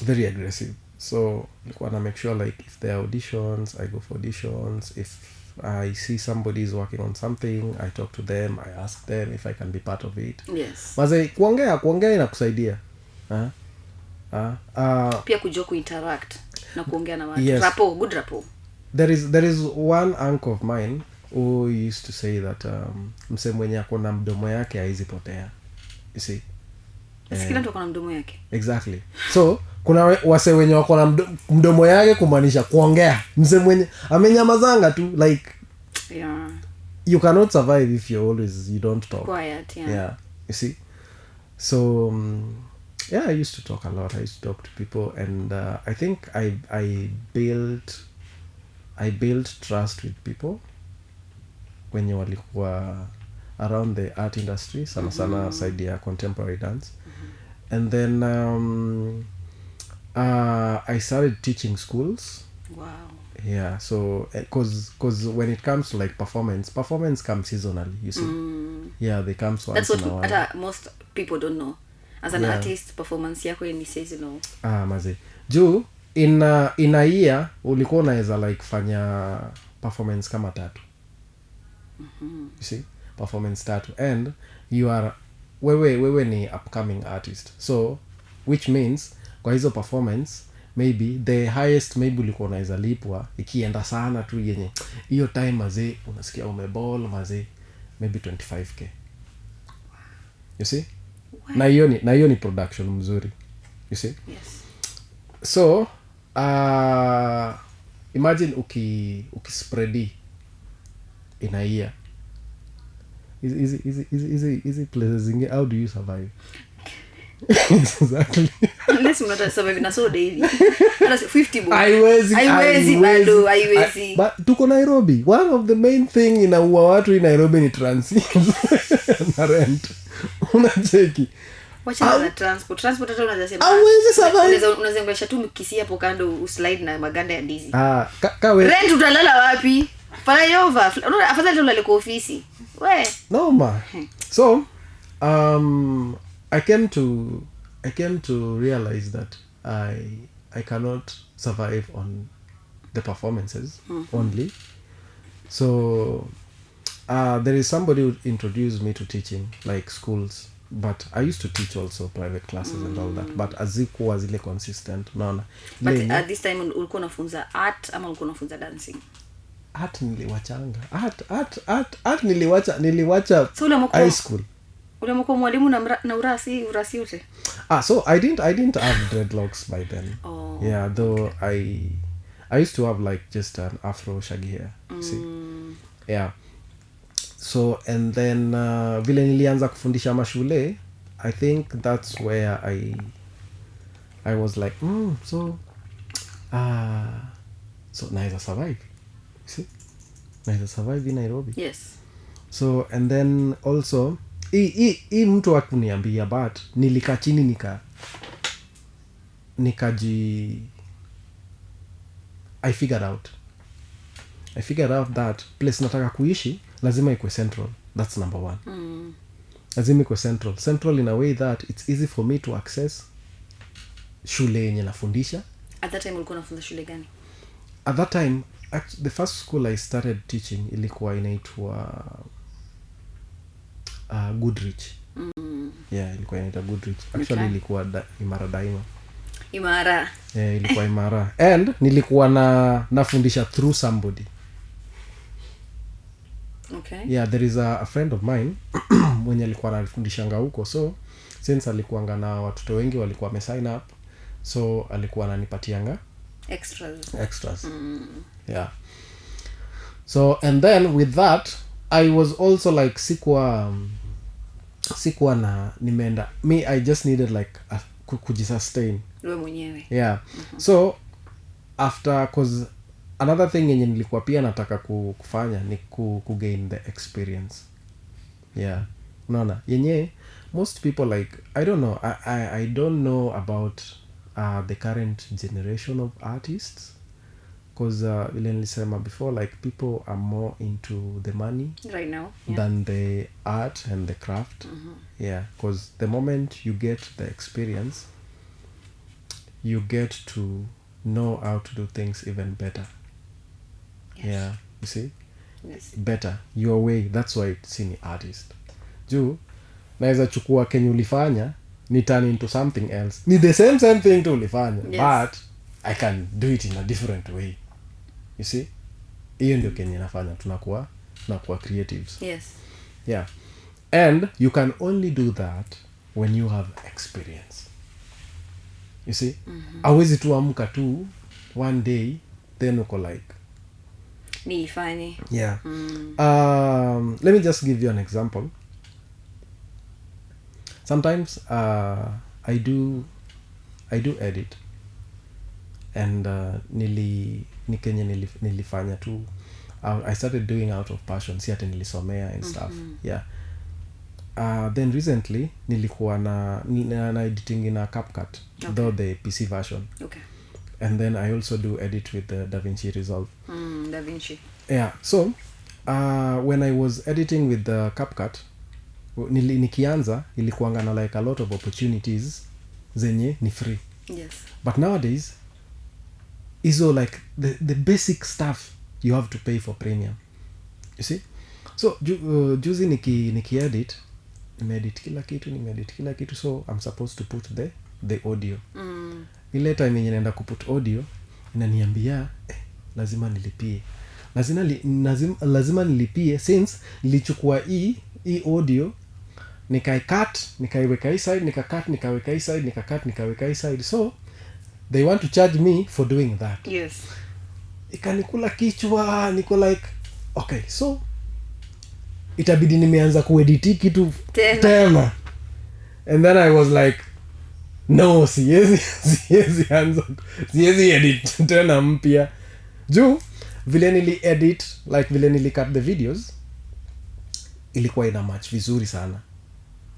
very aggressive. So nilikuwa na make sure like if there are auditions, I go for auditions. If I see somebody is working on something, I talk to them, I ask them if I can be part of it. Yes. Maze kuongea inakusaidia. Pia kujua kuinteract na kuongea na watu. Yes. Good rapport. There is one uncle of mine who used to say that mse mwenye akona mdomo yake haizi potea, you see. Kila mtu akona mdomo yake. Exactly. So kuna wase wenye wakona mdomo yake kumaanisha kuongea. Mse mwenye amenyamazanga tu, like yeah, you cannot survive if you don't talk. Quiet, yeah. Yeah, you see. So yeah, I used to talk a lot. I used to talk to people, and I think I built trust with people when you walikuwa around the art industry, sana side ya contemporary dance. And then I started teaching schools. Wow. Yeah, so cause when it comes to like performance comes seasonally, you see. Yeah, they come once That's in a while. What most people don't know. As an artist, performance yako ni seasonal. Maze. Juu in a year ulikuwa unaweza like fanya performance kama 3. You see? Performance 3, and you are wewe ni upcoming artist. So which means kwa hizo performance maybe the highest maybe ulikuwa unaweza lipwa ikienda sana tu yenye hiyo time maze unasikia umeball maze maybe 25k. You see? Wow. Na hiyo ni production mzuri. You see? Yes. So imagine ukispreadi in a year. Easy places zingine, how do you survive? Exactly. Unless unataka survive na soda hivi. Hata 50 bob. Haiwezi bado haiwezi. But tuko Nairobi. One of the main thing inaua watu in Nairobi ni transit na rent. Unacheki. Wacha na transport hata unaweza sema hauwezi survive. Unaweza ngesha tu mkisia hapo kando uslide na maganda ya ndizi. Kawe Rent utalala wapi? Flyover. Afadhali ulale kwa ofisi. We. No. So I came to realize that I cannot survive on the performances only. So there is somebody who introduced me to teaching, like schools, but I used to teach also private classes and all that, but azikuwa zile consistent, unaona. But at this time ulikuwa unafunza art ama ulikuwa unafunza dancing? Art niliwachanga. Art niliwacha high school. Ule mko mwalimu na urasi yote. So I didn't have dreadlocks by then. Oh. Yeah, though I used to have like just an afro shaggy hair. See? Yeah. So and then vile nilianza kufundisha mashule, I think that's where I was like, so naweza survive. See? Naweza survive in Nairobi. Yes. So and then also hii mtu hakuniambia, but nilikaa chini I figured out that place nataka kuishi lazima ikuwe central. That's number one. Lazima ikuwe central in a way that it's easy for me to access shule yenye nafundisha. At that time ulikuwa unafunza shule gani? At that time the first school I started teaching ilikuwa inaitwa Goodrich. Yeah, ilikuwa inaitwa Goodrich. Actually ilikuwa Imara Daima. Yeah, ilikuwa Imara. And nilikuwa nafundisha through somebody. Okay. Yeah, there is a friend of mine mwenye alikuwa anafundishanga huko, so since alikuanga na watoto wengi walikuwa wamesign up, so alikuwa ananipatianga extras. Yeah. So and then with that I was also like sikuwa na nimeenda, I just needed like kujisustain wewe mwenyewe. Yeah. So after, cause another thing yenye nilikuwa pia nataka kufanya ni gain the experience. Yeah. Unaona yenye most people like I don't know about the current generation of artists, cause vile nilisema before, like people are more into the money right now than the art and the craft. Yeah, cause the moment you get the experience you get to know how to do things even better. Yes. Yeah, you see? Yes. Better your way. That's why it's in artist. Juu naweza chukua kenye ulifanya ni turn into something else. Ni the same thing tu ulifanya. Yes. But I can do it in a different way. You see? Hiyo ndio kenye nafanya tunakuwa creatives. Yes. Yeah. And you can only do that when you have experience. You see? Hawezi tu amka tu one day then uko like nifanye. Yeah. Let me just give you an example. Sometimes I do edit, and nilifanya tu I started doing out of passion, si ati nilisomea and stuff. Yeah. Then recently nilikuwa na editing in a CapCut, though the PC version. Okay. And then I also do edit with the DaVinci Resolve. DaVinci. Yeah. So when I was editing with the CapCut, nikianza ilikuanga na like a lot of opportunities zenye ni free. Yes. But nowadays iso like the basic stuff you have to pay for premium. You see? So juzi niki-edit, nimeedit kila kitu, so I'm supposed to put the audio. Ile time yenye naenda kuput audio inaniambia lazima nilipie. Lazima nilipie since nilichukua hii audio nikaicut, nikaiweka hii side, nikaweka hii side, nikaweka hii side. So they want to charge me for doing that. Yes. Ikanikula kichwa, niko like okay, so itabidi nimeanza kuedit kitu tena. And then I was like no, siwezi anza, siwezi edit tena mpya juu vile nili edit, like vile nili cut the videos ilikuwa ina match vizuri sana.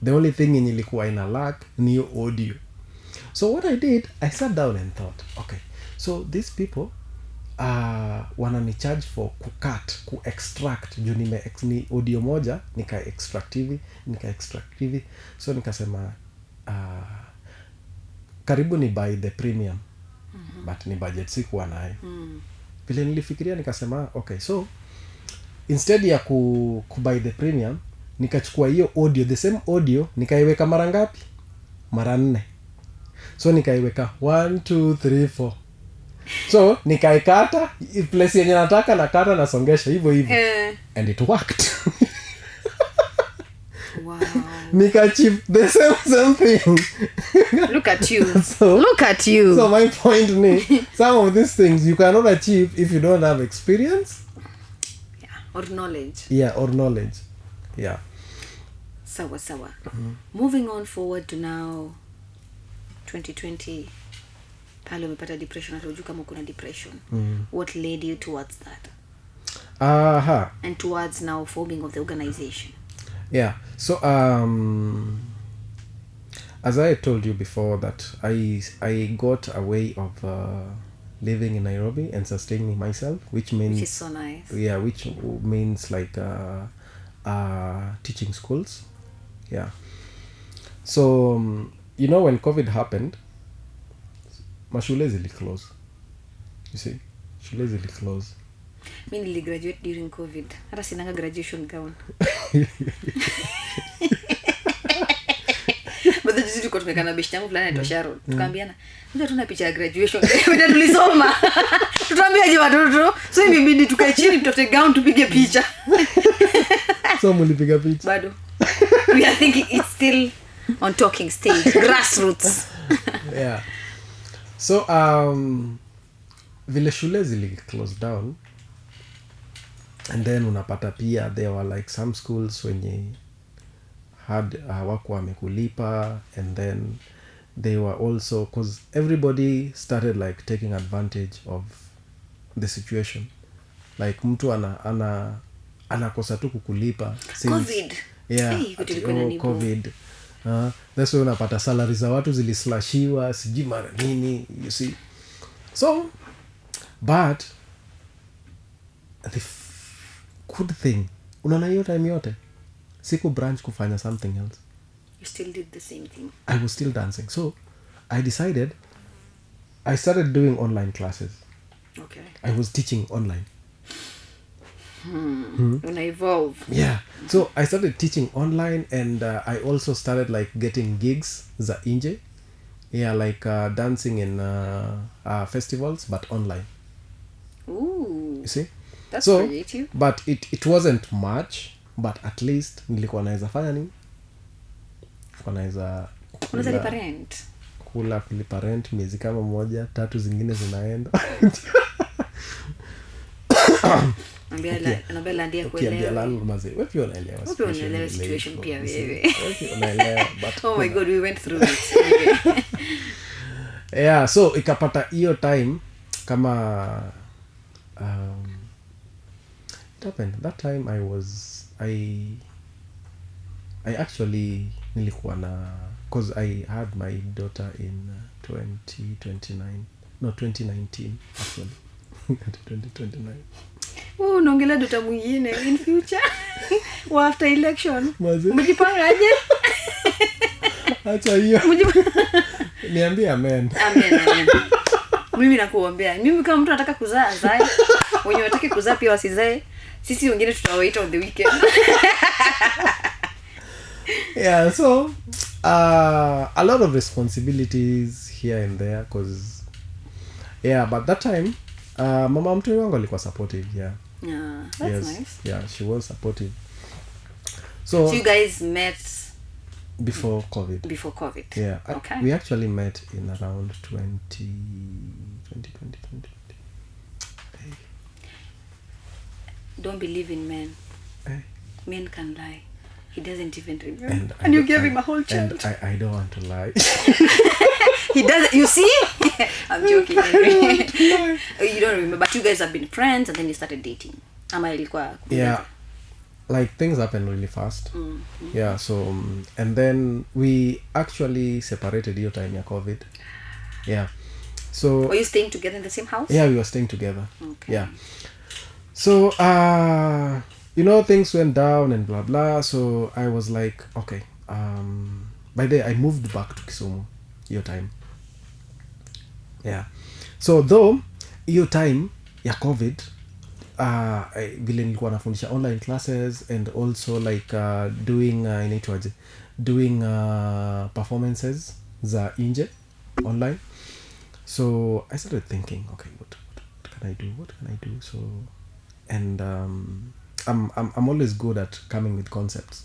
The only thing yenye ilikuwa ina lack ni audio. So what I did, I sat down and thought, okay, so these people wanani charge for ku extract juu ni audio moja nika extract hivi, so nikasema karibu ni buy the premium, but ni budget sikuwa nayo. Vile nilifikiria nikasema okay, so instead ya ku buy the premium nikachukua hiyo audio, the same audio nikaiweka mara ngapi? Mara 4. So nikaiweka 1 2 3 4. So nikaikata place yenye nataka na kata nasongesha hivyo and it worked. Wow. Nika-achieve the same thing. Look at you. Look at you. So my point ni some of these things you cannot achieve if you don't have experience. Or knowledge. Or knowledge. Yeah. Sawa. Moving on forward to now 2020. Pale umepata depression, hata hujui kama kuna depression. What led you towards that? And towards now forming of the organization. Yeah. So as I told you before that I got a way of living in Nairobi and sustaining myself, which is so nice. Yeah, which means like teaching schools. Yeah. So when COVID happened, mashule zili close. You see, shule zili close. Mimi niligraduate during COVID. Hata sinanga graduation gown. Bado juzi tulikuwa tumekana beshte yangu fulani anaitwa Sharon. Tukaambiana, "Ndio tuna picha ya graduation." Ndio tulisoma. Tutaambiaje watoto? So imebidi tukae chini tutafute gown tupige picha. So mlipiga picha. Bado. We are thinking it's still on talking stage, grassroots. Yeah. So vile shule zili close down, and then unapata pia there were like some schools wenye had wako wamekulipa, and then they were also, because everybody started like taking advantage of the situation, like mtu anakosa tu kukulipa since COVID. Yeah, COVID. That's why unapata salary za watu zilislashiwa sijui mara nini, you see. So but the good thing, unaona hiyo time yote siku branch kufanya something else, You still did the same thing. I was still dancing. So I started doing online classes. Okay. I was teaching online. When I evolve. Yeah. So I started teaching online, and I also started like getting gigs za nje. Yeah, like dancing in festivals, but online. Ooh. You see? That's so creative. But it wasn't much, but at least nilikuwa naweza fanya nini? Unaweza lipa rent. Kulipa rent miezi kama 1-3 zingine zinaenda. Naambia landia kuelewa. Wewe pia unaelewa situation pia wewe. Wewe unaelewa, but oh my god, we went through it. Yeah, so ikapata hiyo time kama it happened that time I actually nilikuwa na, because I had my daughter in 2019 actually. 2029. Unaongelea dota mwingine in future. After election. Umejipangaje? Acha hiyo. Niambie amen. Amen. Mimi nakuombea. Mimi kama mtu anataka kuzaa azae. Wenye wataki kuzaa pia wasizae. Sisi wengine tutawaita on the weekend. Yeah, so a lot of responsibilities here and there, because but that time mama mtu wangu alikuwa supportive. Yeah, that's nice. Yeah, she was supportive. So you guys met before COVID. Yeah. Okay. We actually met in around 2020. Hey. Don't believe in men. Hey. Men can lie. He doesn't even remember. And you gave him a whole child. And I don't want to lie. He doesn't. You see? I'm joking. You don't remember, but you guys have been friends and then you started dating. Ama ilikuwa yeah, like things happen really fast. Yeah, so and then we actually separated your time ya COVID. Yeah, so were you staying together in the same house? yeah, we were staying together. Okay. Yeah, so things went down and blah blah, so I was like, okay, by the day I moved back to Kisumu your time. Yeah, so though your time ya COVID, vile nilikuwa nafundisha online classes and also like doing doing performances za nje online. So I started thinking, okay, what can I do? So and I'm always good at coming with concepts.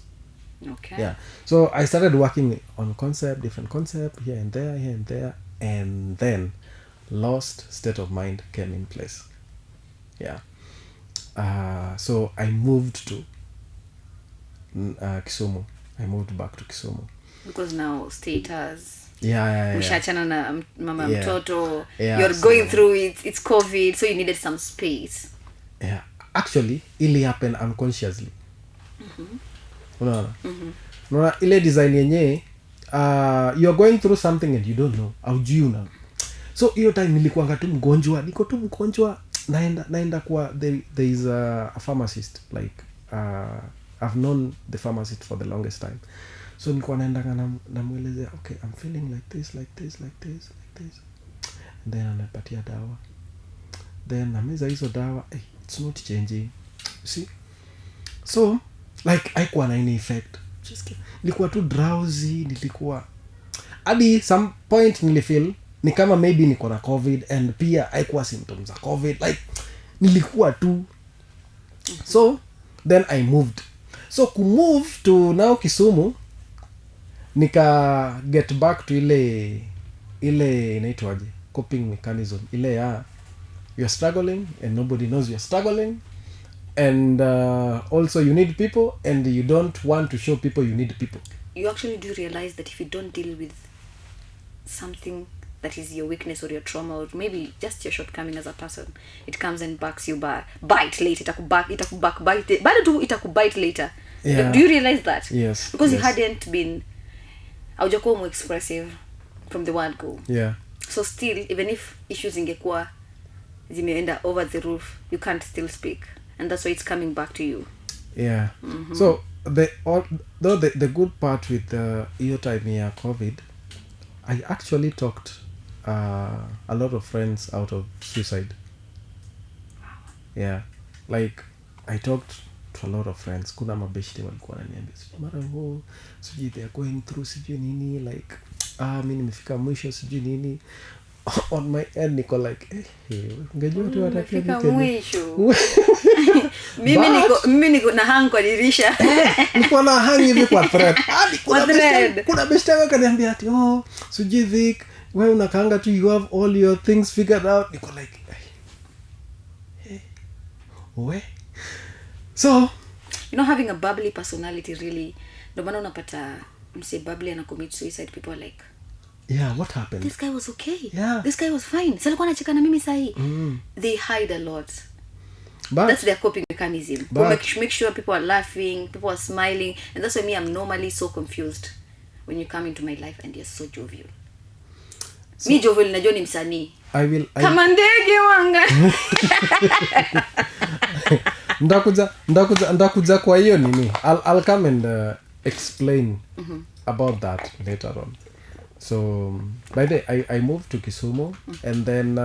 Okay. Yeah, so I started working on different concept here and there, and then lost state of mind came in place. Yeah. So I moved to Kisumu. I moved back to Kisumu because now status yeah. Mshachana na mama mtoto. Yeah, you're going through it. It's COVID, so you needed some space. Yeah, actually ili happen unconsciously. Unaona ile design yenye you are going through something and you don't know, aujui una. So hiyo time nilikuwa tu mgonjwa, naenda kwa there is a pharmacist, like I've known the pharmacist for the longest time. So nilikuwa naenda namuelezea, okay, I'm feeling like this and then anapatia dawa, then nameza hizo dawa, it's not changing, you see. So like haikuwa na any effect, nilikuwa tu drowsy, nilikuwa hadi some point nilifeel ni kama maybe niko na COVID, and pia haikuwa symptoms za COVID, like nilikuwa tu. So then I moved, so kumove to now Kisumu, nika get back to ile inaitwaje, coping mechanism ile ya you're struggling and nobody knows you're struggling, and also you need people and you don't want to show people you need people. You actually do realize that if you don't deal with something that is your weakness or your trauma or maybe just your shortcoming as a person, it comes and backs you bite later. Itakubite later. Yeah. Do you realize that? Yes. Because you hadn't been haujakuwa more expressive from the word go. Yeah. So still, even if issues ingekuwa zimeenda over the roof, you can't still speak, and that's why it's coming back to you. Yeah. So the good part with your time here COVID, I actually talked a lot of friends out of suicide. Yeah, like I talked to a lot of friends. Kuna mabeshte walikuwa wananiambia mara sijui they are going through sijui nini, like mimi nimefika mwisho sijui nini. On my end niko like ungejua tu nimefika mwisho. mimi niko na hang kwa dirisha. Niko na hang hivi kwa thread. Kuna beshte wako kaniambia ati sijui Vic, wewe unakaanga tu, you have all your things figured out. Niko like so having a bubbly personality really, ndio maana unapata mse bubbly ana commit suicide, people are like, yeah, what happened? This guy was okay. Yeah. This guy was fine. Sasa alikuwa anacheka na mimi sahi. They hide a lot. But that's their coping mechanism. Make sure people are laughing, people are smiling, and that's why me, I'm normally so confused when you come into my life and you're so jovial. So, mi jovial najua ni msanii. Kama ndege wanga. Ndakuja kwa hiyo nini. I'll come and explain about that later on. So by the way, I moved to Kisumu, and then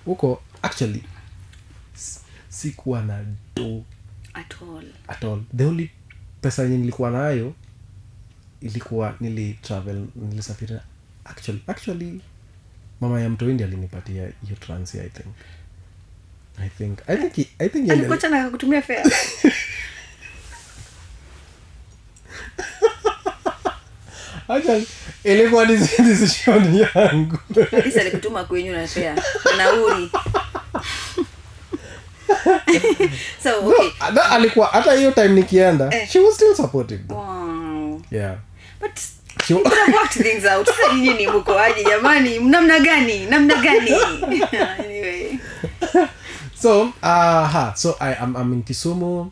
huko actually sikuwa na do at all. The only pesa yenye nilikuwa nayo ilikuwa nilisafiri. Actually mama ya mtu India alinipatia hiyo transi, I think alikuwa na kutumia fare. Actually ilikuwa decision yangu. Isa alikutuma kwenyu na fare na nauli. So okay. No, alikuwa hata hiyo time nikienda she was still supportive. Wow. Yeah. But You could have worked things out. Sasa nyinyi ni mko aje jamani? Namna gani? Anyway. So I'm in Kisumu,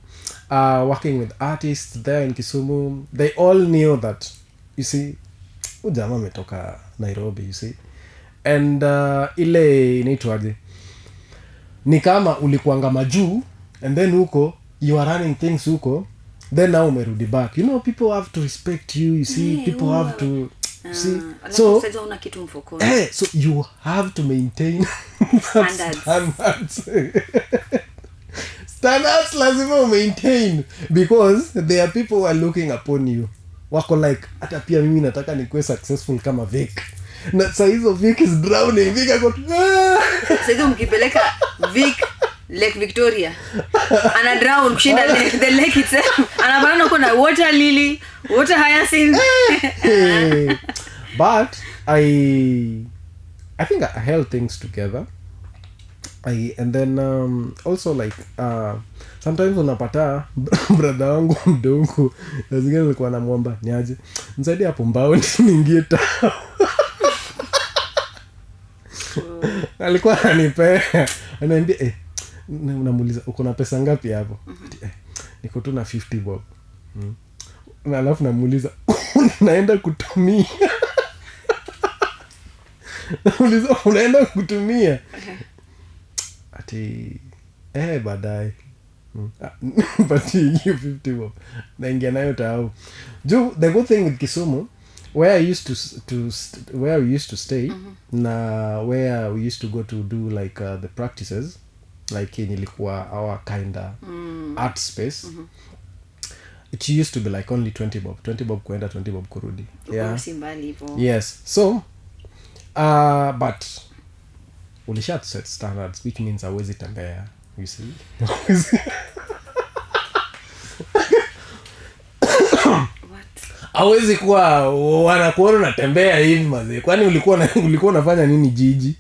working with artists there in Kisumu. They all knew that, you see, jamaa ametoka Nairobi, you see. And ile inaitwaje, ni kama ulikuanga majuu and then huko you are running things huko, then now umerudi back. You know, people have to respect you, you see. People have to see. So so you have to maintain standards lazima maintain, because there are people who are looking upon you, wako like hata pia mimi nataka nikuwe successful kama Vic, na saa hizo Vic is drowning. Vic ako sasa hizo mkipeleka Vic Lake Victoria ana drown kushinda the lake itself, anabana kuna water lily, water hyacinth. But I think I held things together. And then also like sometimes unapata brother wangu mdogo lazima nilikuwa namwomba niaje nisaidie hapo mbao niingie tao. Alikuwa ananipea, ananiambia unamuuliza uko na pesa ngapi hapo? Niko tu na 50 bob. Na alafu namuuliza unaenda kutumia? Namuuliza unaenda kutumia? Ati baadaye but you 50 bob naingia nayo tao. The good thing with Kisumu, where I used where we used to stay, na where we used to go to do like the practices, like ilikuwa our kinda art space. It used to be like only 20 bob kuenda, 20 bob kurudi. Yeah. Yes. So but ulisha set standards, which means hawezi tembea, you see. Hawezi kuwa wanakuona unatembea hivi mazee. Kwani ulikuwa unafanya nini jiji?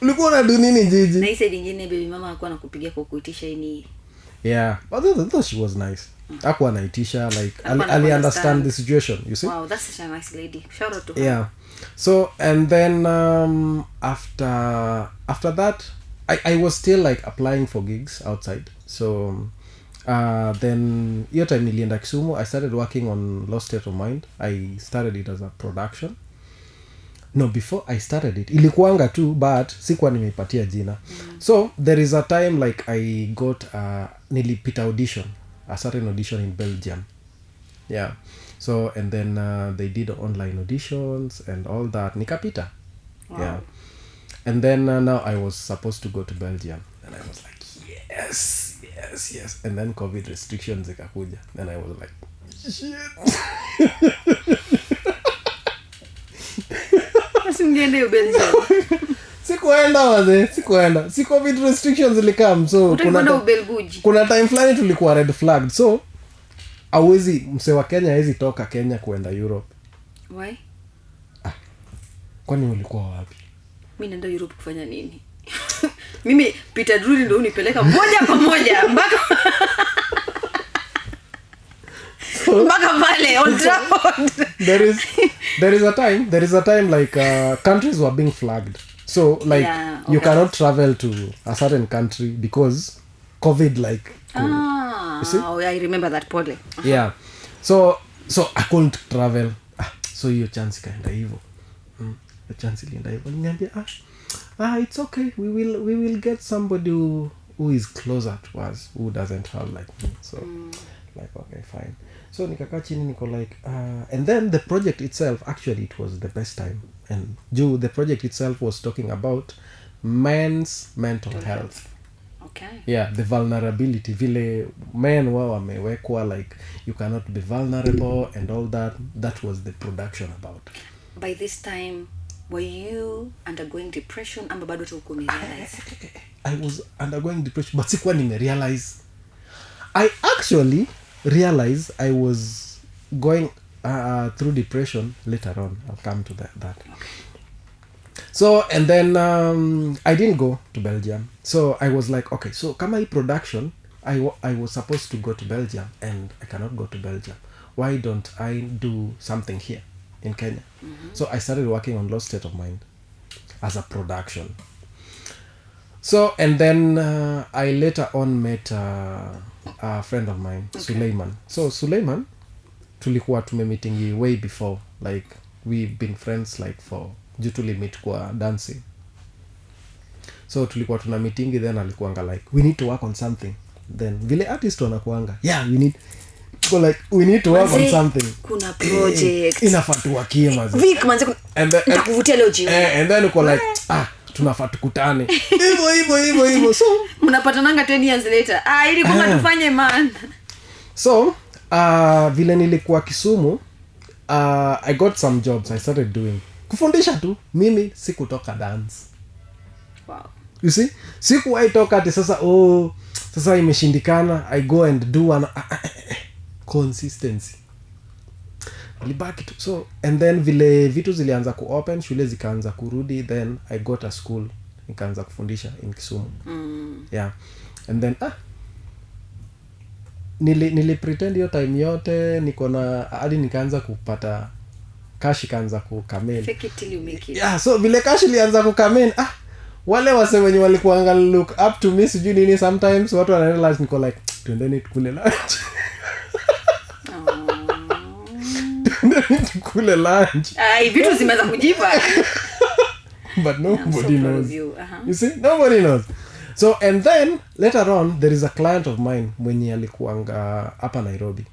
Ulikuwa unadu nini jiji? Na hisi nyingine baby mama alikuwa anakupigia kwa kuitisha ini. Yeah, but she was nice. Hakuwa anaitisha, like ali understand the situation, you see. Wow, that's such a nice lady. Shout out to her. Yeah. So and then after that I was still like applying for gigs outside. So then hiyo time nilienda Kisumu, I started working on Lost State of Mind. I started it as a production. No, before I started it ilikuanga tu, but sikuwa nimeipatia jina. So there is a time like I got nilipita audition, a certain audition in Belgium. Yeah. So and then they did online auditions and all that, nikapita. Wow. Yeah. And then now I was supposed to go to Belgium, and I was like yes. And then COVID restrictions ikakuja, and I was like shit. Asingeende Belgium. Sikuenda. Si COVID restrictions ilikam, so kuna time fulani tulikuwa red flagged. So hawezi mse wa Kenya hawezi toka Kenya kuenda Europe. Why? Kwani ulikuwa wapi? Mimi naenda Europe kufanya nini? Mimi Peter Drury ndio unipeleka moja kwa moja mpaka pale on Trafford. There is a time like countries were being flagged. So like you cannot travel to a certain country because COVID like you see? Oh, I remember that probably. Yeah. So I couldn't travel. So hiyo chance kaenda hivyo. The chance ilienda hivyo. Niambia it's okay. We will get somebody who is closer to us, who doesn't have like me. So like okay, fine. So nikakaa chini niko like and then the project itself, actually it was the best time. And the project itself was talking about men's mental health. Okay. Yeah, the vulnerability, vile men wao wamewekwa like you cannot be vulnerable and all that. That was the production about. By this time were you undergoing depression ama bado tu uko realize? I was undergoing depression, but sikuwa nimerealize. I actually realized I was going through depression later on. I'll come to that. Okay. So and then I didn't go to Belgium. So I was like, okay, so kama hii production I was supposed to go to Belgium and I cannot go to Belgium. why don't I do something here in Kenya? So I started working on Lost State of Mind as a production. So and then I later on met a friend of mine, Suleiman. So Suleiman tulikuwa tumemeetingi way before, like we've been friends like for juu tulimeet kwa dancing. So tulikuwa tuna meetingi, then alikuanga like we need to work on something. Then vile artist wanakuanga we need to work on something, kuna project inafaa tuwakie mazi Vic manze nitakuvutia leo jioni, and then uko like tunafaa tukutane hivyo so mnapatananga 10 years later ili kwamba tufanye man. So vile nilikuwa Kisumu, I got some jobs I started doing kufundisha tu. Mimi sikutoka dance. Wow. You see, sikuwahi toka ati sasa imeshindikana I go and do an consistency. Libaki tu. So and then vile vitu zilianza kuopen, shule zikaanza kurudi, then I got a school nikaanza kufundisha in Kisumu. Yeah. And then nili pretend hiyo time yote niko na hadi nikaanza kupata cash, ikaanza kukameni. Fake it till you make it. Yeah, so vile cash ilianza kukameni, wale wase wenye walikuanga look up to me sijui nini, sometimes watu wanaenda niko like twendeni tukule lunch. Twendeni tukule lunch. Vitu zimeanza kujipa. But nobody knows. You see, nobody knows. So and then later on there is a client of mine mwenye alikuanga hapa Nairobi.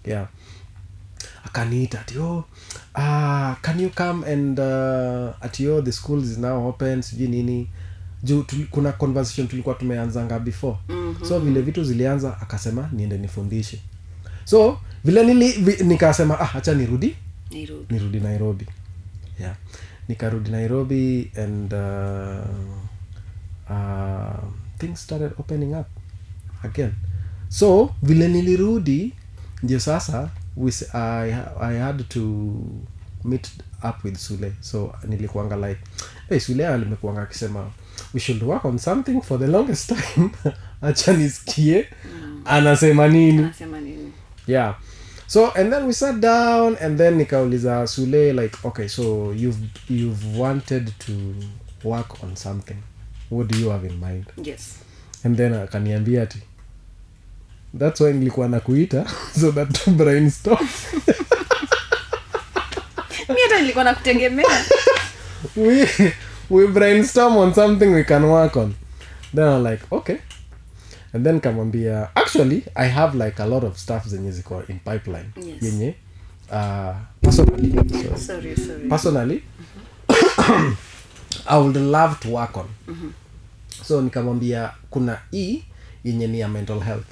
Yeah. Akaniita ati can you come and at the school is now open sijui nini. Kuna conversation tulikuwa tumeanzanga before. So vile vitu zilianza akasema niende nifundishe. So vile nikasema acha nirudi Nairobi. Yeah. Nikarudi Nairobi and things started opening up again. So vile nilirudi ndio sasa I had to meet up with Sule. So nilikuanga like Sule alimekuanga akisema we should work on something for the longest time. Acha nisikie anasema nini. Yeah. So and then we sat down and then nikauliza Sule like okay, so you've wanted to work on something, what do you have in mind? Yes. And then akaniambia ati that's why nilikuwa nakuita so that to brainstorm. Mimi hata nilikuwa nakutegemea. we brainstorm on something we can work on. Then I'm like okay. And then kamwambia actually I have like a lot of stuff zenye ziko in pipeline. Yes. Yenye personally I would love to work on. So nikamwambia kuna yenye ni ya mental health,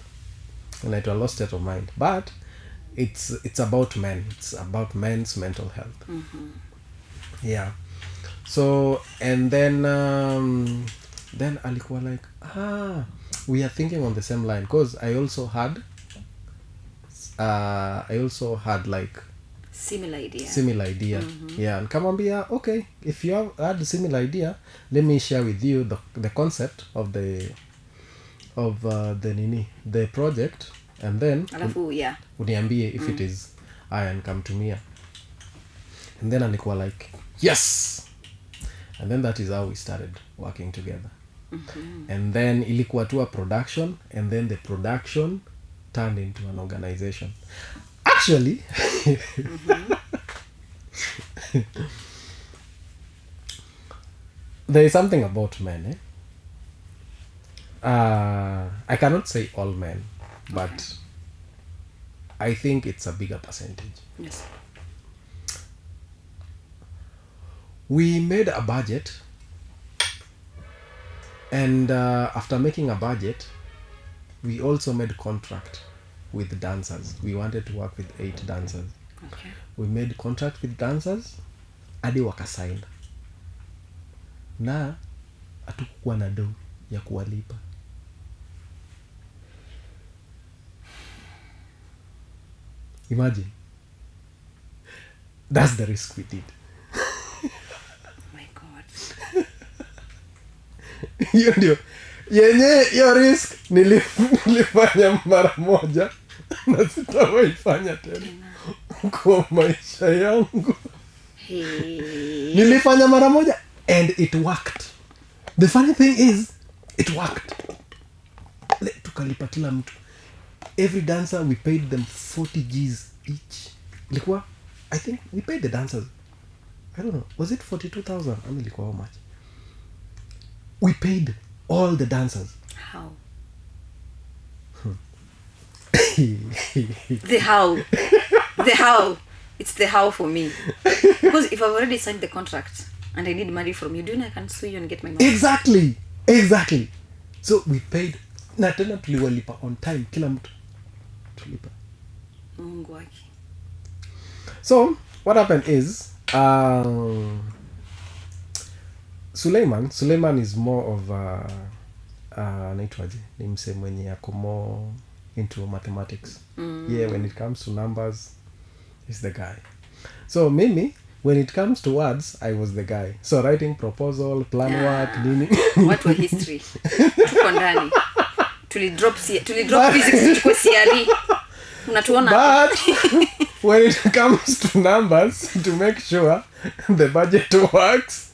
inaitwa Lost State of Mind, but it's about men, it's about men's mental health. Yeah. So and then alikuwa like we are thinking on the same line, because I also had like similar idea. Yeah. Nikamwambia okay, if you had a similar idea, let me share with you the concept of the project, and then uniambie if it is and come to me. And then alikuwa like yes, and then that is how we started working together. And then ilikuwa tu a production, and then the production turned into an organization actually. There is something about men, I cannot say all men, but I think it's a bigger percentage. Yes. We made a budget, and after making a budget, we also made contract with dancers. We wanted to work with 8 dancers. Okay. We made contract with dancers hadi wakasign, na hatukuwa na do ya kuwalipa. Imagine, that's the risk we did. Oh my God. Hiyo ndio yenye hiyo risk nilifanya mara moja na sitawaifanya tena kwa maisha yangu. Nilifanya mara moja and it worked. The funny thing is it worked. Tukalipa kila mtu. Every dancer we paid them 40 Gs each. Ilikuwa, I think we paid the dancers, I don't know, was it 42,000? I mean, ilikuwa how much? We paid all the dancers. How? The how. The how. It's the how for me. Because if I've already signed the contract and I need money from you, do you know I can sue you and get my money? Exactly. So we paid, na tena tuliwalipa on time, kila mtu tulipa. Mungu wake. So what happened is Suleiman is more of naitwaje, ni mse mwenye yako more into mathematics. Yeah, when it comes to numbers, he's the guy. So mimi, when it comes to words, I was the guy. So writing proposal, plan work, nini. What were history? Tuko ndani. Tulidrop physics tuko CRE. Unatuona? But when it comes to numbers, to make sure the budget works,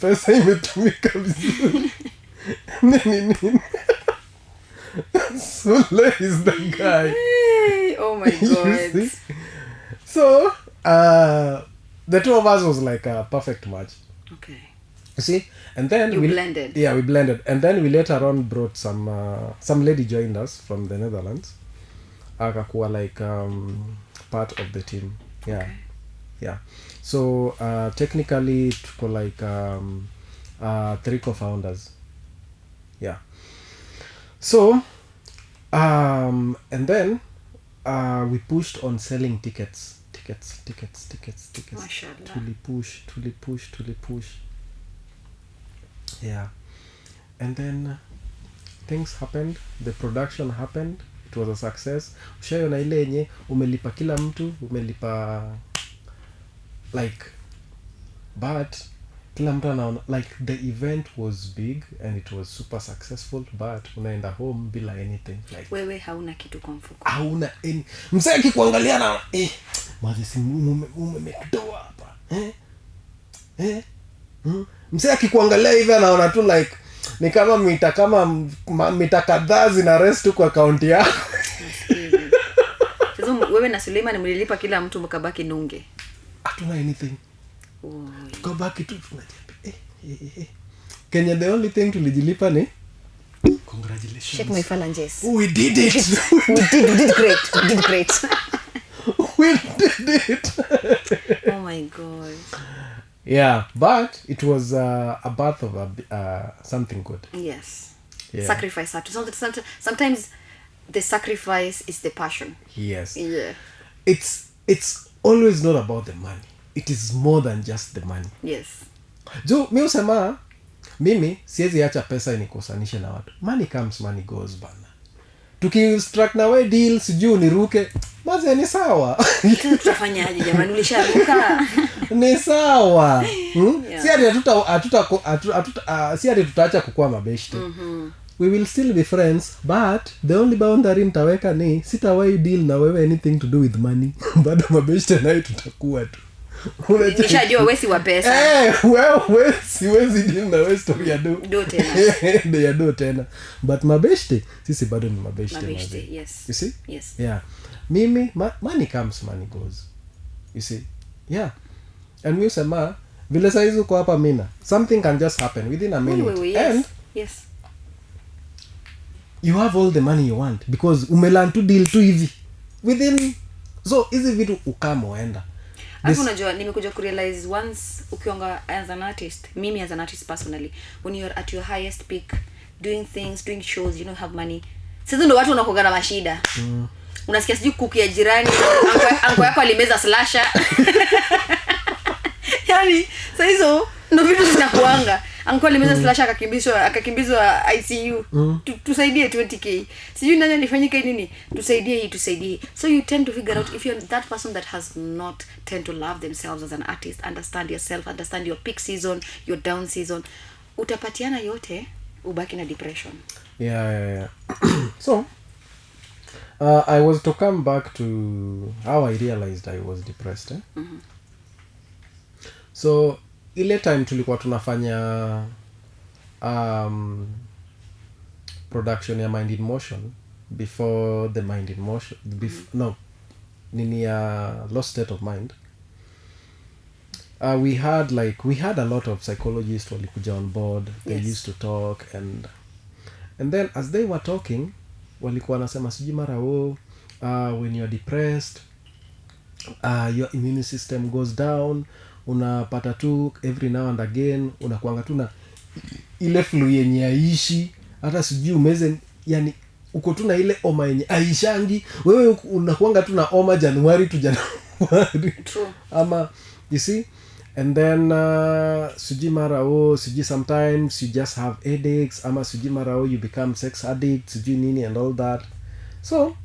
pesa imetumika vizuri. Nini. Sule is the guy. Oh my God. So, the two of us was like a perfect match. Okay. You see? And then we blended. Yeah, we blended. And then we later on brought some lady joined us from the Netherlands. Akakuwa like part of the team. Yeah. Okay. Yeah. So, technically tuko like 3 co-founders. Yeah. So, and then we pushed on selling tickets. Mashallah. Tuli push. Yeah. And then things happened. The production happened. It was a success. Ushaiona ile yenye umelipa kila mtu, umelipa like, but kila mtu anaona like the event was big and it was super successful, but unaenda home bila anything like wewe hauna kitu kwa mfuko. Hauna any. Mzee akikuangalia na mazi si umemetoa hapa. Mzee akikuangalia hivi anaona tu like ni kama mita kadhaa zina rest kwa account yako. Sasa wewe na Suleiman mlilipa kila mtu mkabaki nunge. Hatuna anything. Tukabaki tu tunajiambia Kenya, the only thing tulijilipa ni congratulations. Shake my phalanges. We did it. we did great. We did it. Oh my God. Yeah, but it was a birth of something good. Yes. Yeah. Sacrifice. Sometimes the sacrifice is the passion. Yes. Yeah. It's always not about the money. It is more than just the money. Yes. Jo, mimi usema mimi siwezi acha pesa inikosanishe na watu. Money comes, money goes bana. Tukistruck na we deal sijui niruke, maze ni sawa. Tutafanyaje jamani, ulisharuka? Ni sawa. Yeah. Si ati tutaacha kukua mabeshte. We will still be friends, but the only boundary nitaweka ni sitawahi deal na wewe anything to do with money. Bado mabeshte nayo tutakuwa tu. Nishajua wewe si wa pesa. Wewe siwezi deal na wewe story ya do tena. Ya do tena. But mabeshte sisi bado ni mabeshte. Yes. You see? Yes. Yeah. Mimi money comes, money goes. You see? Yeah. And we usema vile saizi uko hapa mina, something can just happen within a minute. Yes. And yes. You have all the money you want because umelearn to deal tu hivi within. So hizi vitu ukamoenda. Hapo unajua nimekuja kurealize once ukianga as an artist, mimi as an artist personally, when you're at your highest peak doing things, doing shows, you don't have money. Sasa ndo watu wanakuwa na mashida. Unasikia sijui kuku ya jirani, anko yako alimeza slasher. Yaani sasa hizo ndo vitu zinakuanga. Anko alimeza slasher akakimbizwa ICU. Tusaidie 20k. Sijui nani nifanyike nini? Tusaidie hii. So you tend to figure out if you're that person that has not tend to love themselves as an artist, understand yourself, understand your peak season, your down season, utapatiana yote ubaki na depression. Yeah. So I was to come back to how I realized I was depressed. So ile time tulikuwa tunafanya production ya Mind in Motion before the Mind in Motion nini ya Lost State of Mind. We had a lot of psychologists walikuja on board. They used to talk and then as they were talking walikuwa nasema sijui mara when you're depressed your immune system goes down, unapata tu every now and again unakuanga tu na ile flu yenye aishi, hata sijui umeze, yani uko tu na ile oma yenye aishangi, wewe unakuanga tu na oma January to January. True. Ama you see, and then sijui mara sijui sometimes you just have headaches, ama sijui mara you become sex addict, sijui nini and all that. So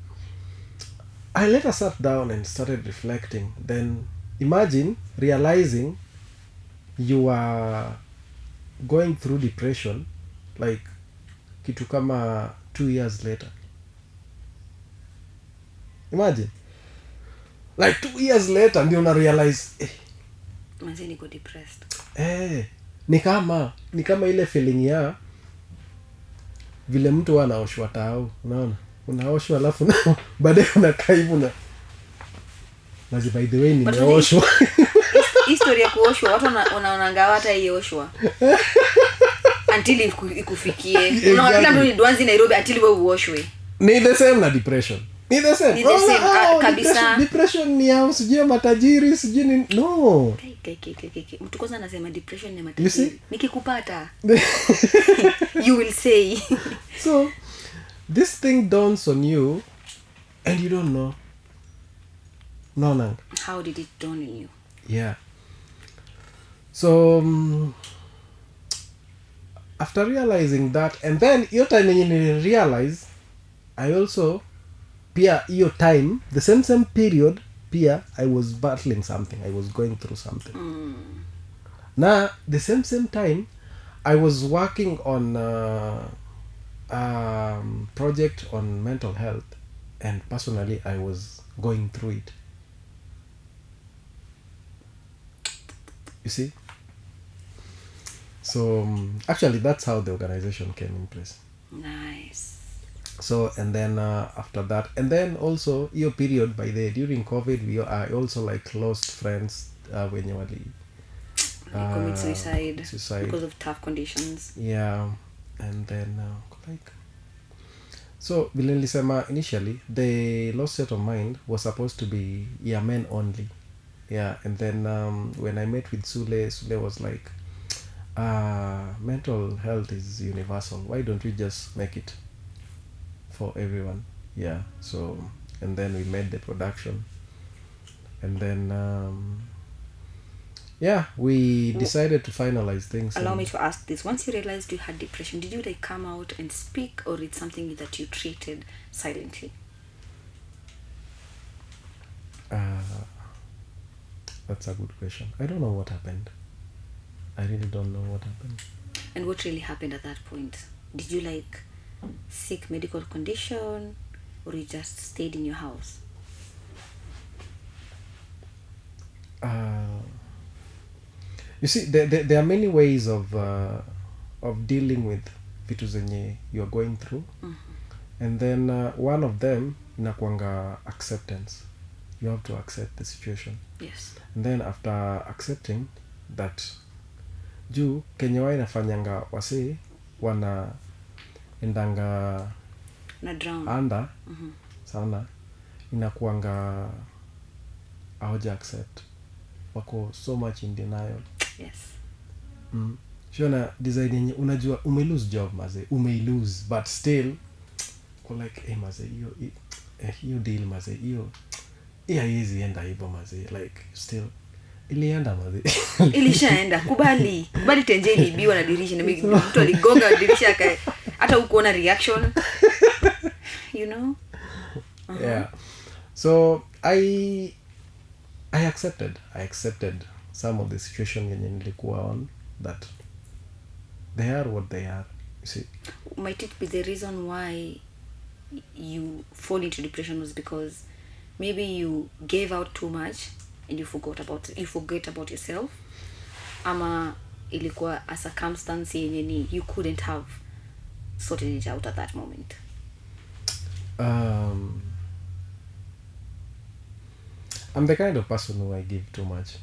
I later sat down and started reflecting. Then imagine realizing you are going through depression like kitu kama 2 years later. Imagine like 2 years later ndio una realize manze niko depressed. Ni kama ile feeling ya vile mtu anaoshwa tao, unaona, unaoshwa alafu baadaye unakaa hivi na by the way nimeoshwa. History ya kuoshwa watu wanaonanga hata ioshwa until ikufikie. Unaona kila mtu ni Dwanzi Nairobi until wewe uoshwe. Ni the same na depression. Ni the same kabisa. Depression ni ya sijui matajiri sijui ni no. Mtu kwanza anasema depression ni matajiri. Nikikupata you will say. So this thing dawns on you and you don't know. No. How did it dawn on you? Yeah. So after realizing that, and then your time when you realize, I also pia your time the same period pia I was battling something, I was going through something. Now the same time I was working on project on mental health, and personally I was going through it. You see, so actually that's how the organization came in place. Nice. So and then after that, and then also your period during COVID I also like lost friends when you were commit suicide because of tough conditions. Yeah. And then like so vile nilisema initially the Lost State of Mind was supposed to be men only. Yeah. And then when I met with Sule was like mental health is universal, why don't we just make it for everyone? Yeah. So and then we made the production, and then we decided to finalize things. Allow me to ask this: once you realized you had depression, did you like come out and speak, or it's something that you treated silently? That's a good question. I don't know what happened. I really don't know what happened. And what really happened at that point? Did you like seek medical condition, or you just stayed in your house? You see, there are many ways of dealing with vitu zenye you are going through. And then one of them inakuanga acceptance. You have to accept the situation. Yes. And then after accepting that, juu kenye wa inafanyanga wase wana endanga na drown under sana, inakuanga hawaja accept, wako so much in denial. Yes. Shona design yenye unajua lose job maze, lose but still ko like maze hiyo deal maze hiyo haiwezi enda hivyo maze, like still ilienda maze. Ilishaenda, kubali tenje ilibiwa na dirisha, na mtu aligonga dirisha hata hukuona reaction. You know? Yeah. So I accepted some of the situation yenye nilikuwa on, that they are what they are, you see. Might it be the reason why you fall into depression was because maybe you gave out too much and you forget about yourself, ama ilikuwa a circumstance yenye you couldn't have sorted it out at that moment? I'm the kind of person who I give too much.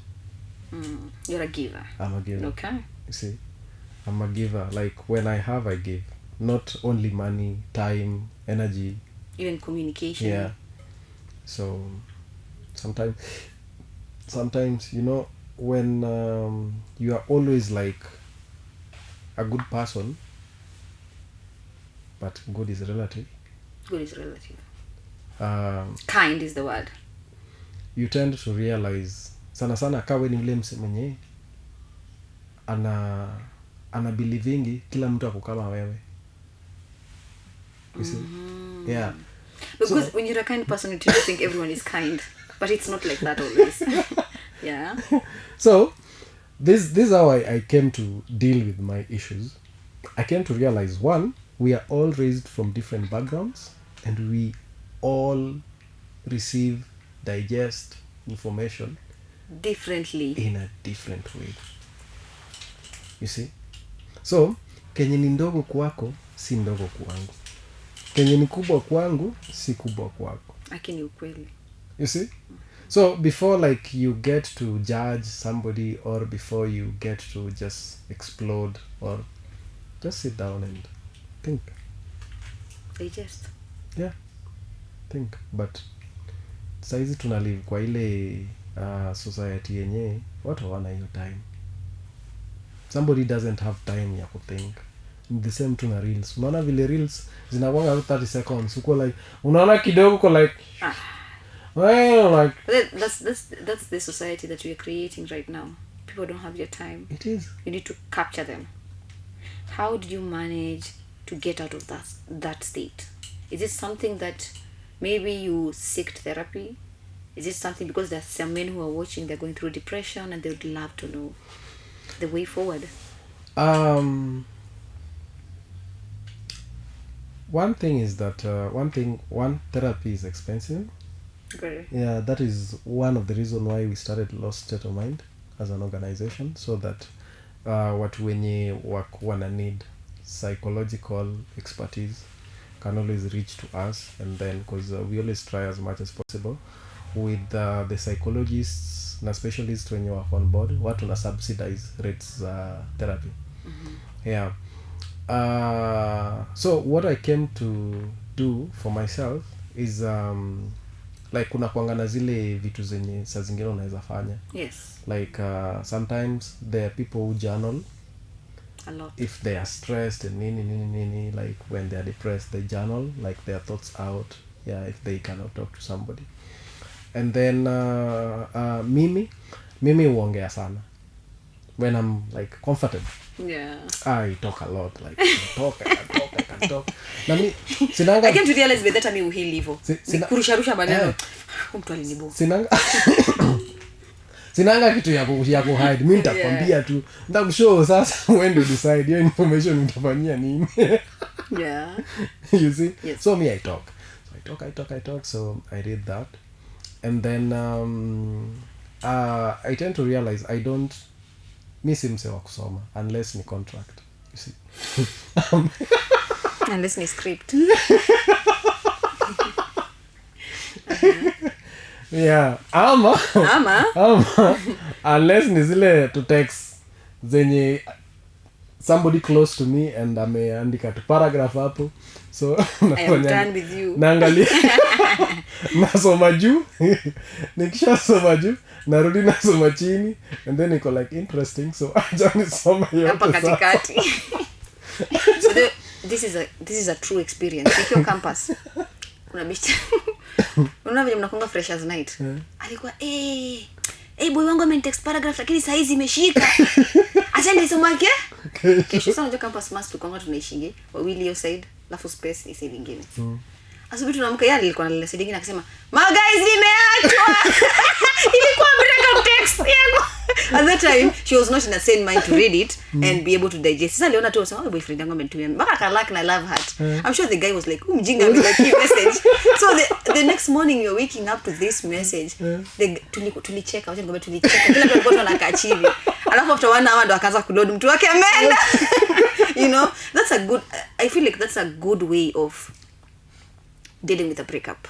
You're a giver. I'm a giver. Okay. You see, I'm a giver. Like when I have, I give. Not only money, time, energy. Even communication. Yeah. So sometimes you know, when you are always like a good person, but good is relative. Good is relative. Kind is the word. You tend to realize sana kawe ni ule mse mwenye ana believingi kila mtu ako kama wewe. You see? Yeah. Because when you're a kind person, you tend to think everyone is kind, but it's not like that always. Yeah. So this is how I came to deal with my issues. I came to realize, one, we are all raised from different backgrounds, and we all receive, digest information differently in a different way. You see? So kenye ni ndogo kwako si ndogo kwangu, kenye ni kubwa kwangu si kubwa kwako. Lakini ukweli. You see? So before like you get to judge somebody, or before you get to just explode, or just sit down and think. Digest. Yeah. Think. But saizi tunalive kwa ile society yenye watu hawana hiyo time. Somebody doesn't have time ya kuthink. The same tuna reels. Unaona vile reels zinakuanga 30 seconds. Uko like unaona kidogo uko like well, like that's the society that we are creating right now. People don't have your time. It is. You need to capture them. How did you manage to get out of that state? Is it something that maybe you sought therapy? Is it something because there's some men who are watching, they're going through depression and they would love to know the way forward? One thing is that one therapy is expensive. Okay. Yeah, that is one of the reasons why we started Lost State of Mind as an organization, so that watu wenye wana need psychological expertise can always reach to us, and then because we always try as much as possible with the psychologists na specialists wenye wako on board, watu na subsidize rates therapy. Yeah. So what I came to do for myself is like kuna kuangana zile vitu zenye saa zingine unaweza fanya. Yes. Like sometimes there are people who journal a lot. If they are stressed and nini, like when they are depressed, they journal like their thoughts out. Yeah, if they cannot talk to somebody. And then mimi huongea sana when I'm like comfortable. Yeah, I talk a lot, like I can talk. Na mimi sinanga, I came to realize by that time you heal hivyo. Kurusha maneno. Mtu alinibo. Sinanga kitu ya kuhide. Mimi nitakwambia tu. Nitakushow sasa when you decide your information utafanyia nini. Yeah. You see? Yes. So me I talk. So I talk. So I did that. And then I tend to realize I don't miss mse wa kusoma unless ni contract. You see? Unless ni script. Yeah. Ama unless ni zile to text zenye somebody close to me and ameandika tu paragraph hapo, so I am done with you. Naangalia nasoma juu nikishasoma juu narudi nasoma chini, and then iko like interesting, so acha nisome yote hapa katikati. This is a true experience. If your campus kuna bicha unaona vile mnakonga freshers night, alikuwa boy wangu amenitext paragraph lakini saa hizi imeshika. Acha nisome kesho sana. Ndio campus master tukonga tunaishinge wawili hiyo side alafu space ni side nyingine. asubuhi tunaamka yeye alikuwa analala side nyingine akasema ma guys nimeachwa. Ilikuwa breakup text yangu. At that time she was not in a sane mind to read it and be able to digest. Sasa aliona tu sema boyfriend yangu amenitumia mpaka kalak na love heart. I'm sure the guy was like mjinga with like message. So the next morning you're waking up to this message. Tulicheka wacha ngombe tulicheka kila mtu alikuwa anakaa chini. Alafu after 1 hour ndo akaanza kuload mtu wake ameenda. You know, I feel like that's a good way of dealing with a breakup.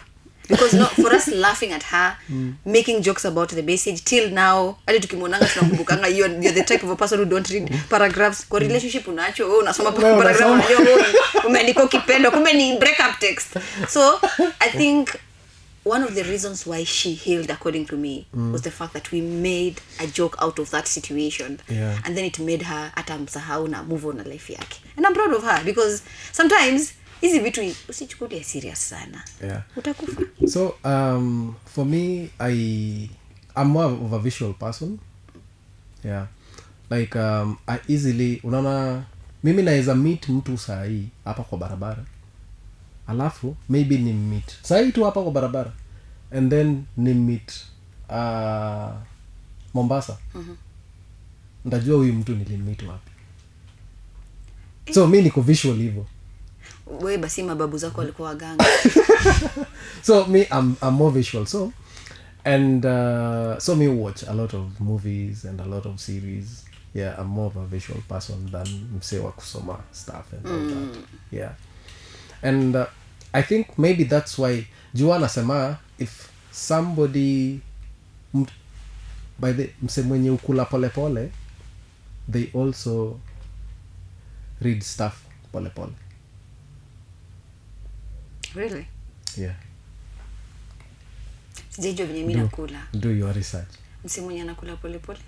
Because for us laughing at her, making jokes about the message till now, hadi tukimonanga tunakumbukanga you're the type of a person who don't read paragraphs. Kwa relationship unacho wewe unasoma paragraph unajua wewe umeandika ukipenda kumbe ni breakup text. So I think one of the reasons why she healed according to me was the fact that we made a joke out of that situation. Yeah. And then it made her atamsahau na move on na life yake. And I'm proud of her because sometimes hizi vitu usichukulie serious sana. Yeah. Utakufa. So for me I'm more of a visual person. Yeah. Like I easily unaona mimi naweza meet mtu sahi hapa kwa barabara. Alafu maybe ni meet sahi tu hapa kwa barabara and then ni meet Mombasa. Ndajua huyu mtu nilimmeet wapi. So mimi niko visual hivyo. Wewe basi mababu zako walikuwa waganga. So me I'm more visual. So and so me watch a lot of movies and a lot of series. Yeah, I'm more of a visual person than mse wa kusoma stuff and all that. Yeah. And I think maybe that's why Juana sema if somebody by the mse mwenye ukula pole pole, they also read stuff pole pole. Really? Yeah. Sijajua venye mimi nakula. Do your research. Mse mwenye anakula pole pole.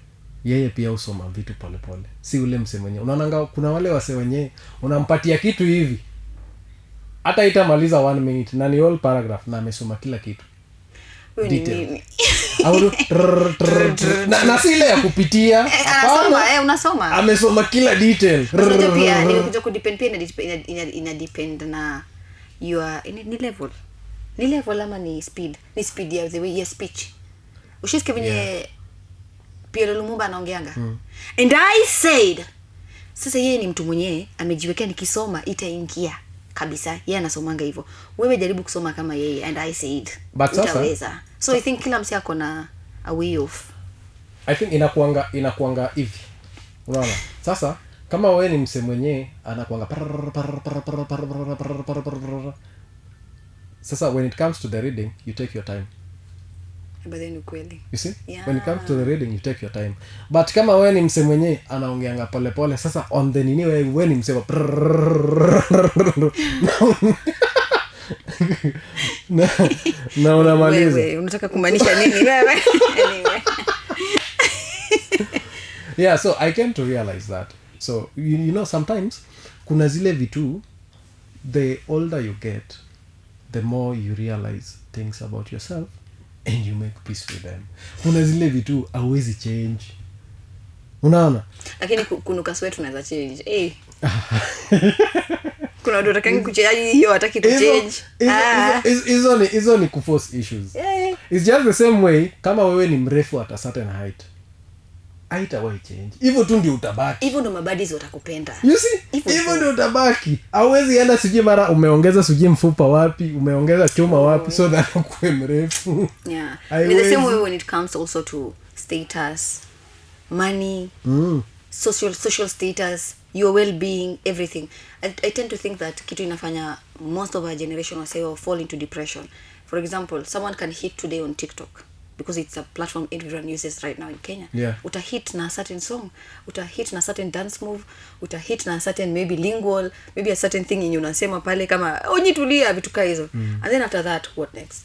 Yeye pia usoma vitu pole pole. Si ule mse mwenye. Unaonanga kuna wale wase wenye unampatia kitu hivi. Hata itamaliza 1 minute na ni all paragraph na amesoma kila kitu. Wewe ni mimi. Au na si ile ya kupitia. Anasoma unasoma. Amesoma kila detail. Unajua pia nilikuja kudepend pia ina depend na your ni level ama ni speed ya the way ya speech. Ushisikia venye Pierre Lumumba anaongeanga. And I said sasa yeye ni mtu mwenyewe amejiwekea nikisoma itaingia kabisa. Yeye anasomanga hivyo. Wewe jaribu kusoma kama yeye and I said utaweza. So I think kila mse ako na a way of I think inakuanga hivi. Unaona? Sasa kama wewe ni mse mwenyewe anakuanga sasa when it comes to the reading you take your time. But then ukweli. You see? Yeah. When it comes to the reading you take your time. But kama wewe ni mse mwenyewe anaongeanga pole pole sasa on the nini wewe ni mse na unamaliza. Wewe unataka kumaanisha nini wewe? Anyway. Yeah, so I came to realize that. So you know sometimes kuna zile vitu the older you get the more you realize things about yourself and you make peace with them. Kuna zile vitu hauwezi change. Unaona? Lakini kunuka sweat unaweza change. Kuna watu watakangi kuchange hiyo hataki kuchange. Hizo ni kuforce issues. It's just the same way kama wewe ni mrefu at a certain height. Haitawahi change. Hivyo tu ndio utabaki. Hivyo ndo mabadies watakupenda. You see? Hivyo ndio utabaki. Hauwezi enda siji mara umeongeza siji mfupa wapi, umeongeza chuma wapi so that ukue mrefu. Yeah. In the same way when it comes also to status, money, social status, your well-being, everything. I tend to think that kitu inafanya most of our generation will fall into depression. For example, someone can hit today on TikTok because it's a platform everyone uses right now in Kenya. Yeah. Utahit na a certain song, utahit na a certain dance move, utahit na a certain maybe lingual, maybe a certain thing yenye unasema pale kama onyitulia vitu kama hizo. And then after that what next?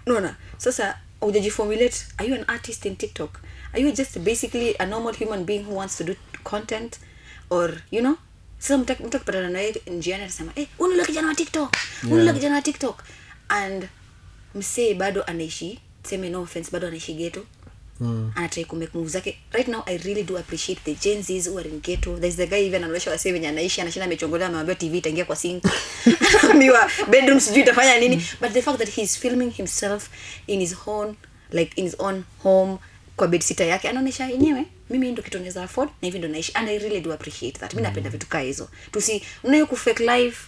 No. Sasa ujajiformulate, are you an artist in TikTok? Are you just basically a normal human being who wants to do content or you know? Sasa mtu kupatana naye njiani anasema, unule kijana wa TikTok. Unule kijana wa TikTok. And msee bado anaishi, seme no offense, bado anaishi ghetto. anatry kumake moves zake right now. I really do appreciate the Gen Zs who are in ghetto. There's the guy even anaonyesha wase wenye anaishi, anashinda amechongolea, amemwambia TV itaingia kwa sink, ambiwa bedroom sijui itafanya nini, but the fact that he's filming himself in his own, like in his own home, kwa bedsitter yake, anaonyesha yenyewe mimi ndo kitu naweza afford na hivi ndo naishi, and I really do appreciate that. Mimi napenda vitu kama hizo, tusi unayo ku fake life,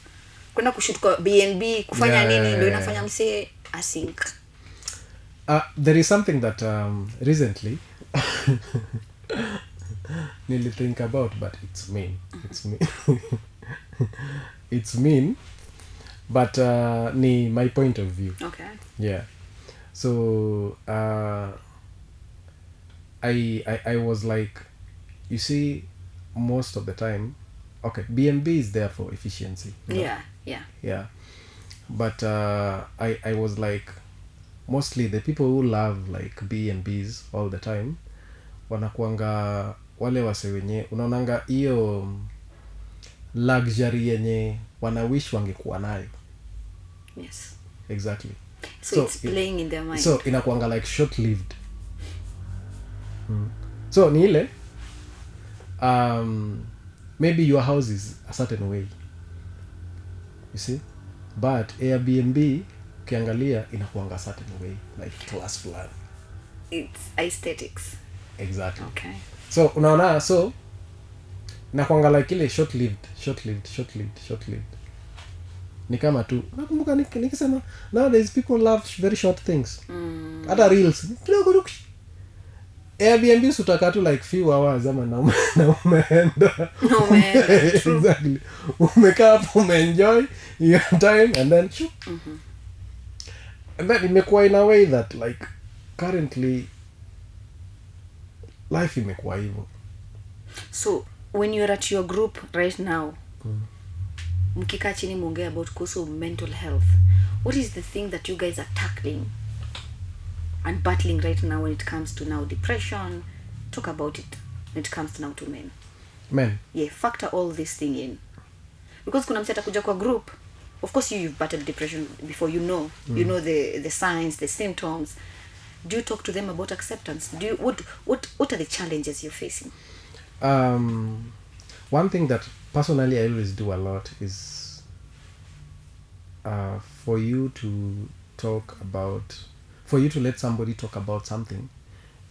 kwenda kushoot kwa BNB, kufanya nini ndio inafanya msee asink. There is something that recently nearly think about, but it's mean. It's mean, but ni my point of view. Okay. Yeah. So I was like, you see, most of the time, okay, BNB is there for efficiency. You know? Yeah. But I was like, mostly the people who love like B&Bs all the time wanakuanga wale wase wenye unaonanga hiyo luxury yenye wana wish wangekuwa nayo. Yes. Exactly. So it's playing in their mind. So inakuanga like short lived. So ni ile maybe your house is a certain way, you see, but Airbnb ukiangalia inakuanga certain way, like class fulani. It's aesthetics. Exactly. Okay. So unaona, so inakuanga like ile short lived. Ni kama tu nakumbuka nikisema nowadays people love very short things. Hata reels Airbnb utaka tu like few hours ama na umeenda. Exactly. Umekaa hapo, umeenjoy your time and then and then imekuwa in a way that like currently life imekuwa hivyo. So when you're at your group right now, mkikaa chini muongea about kuhusu mental health, what is the thing that you guys are tackling and battling right now when it comes to now depression? Talk about it when it comes to now to men. Yeah, factor all this thing in, because kuna mseta kuja kwa group, of course you've battled depression before, you know the signs, the symptoms. Do you talk to them about acceptance? Do you what are the challenges you're facing? One thing that personally I always do a lot is for you to let somebody talk about something,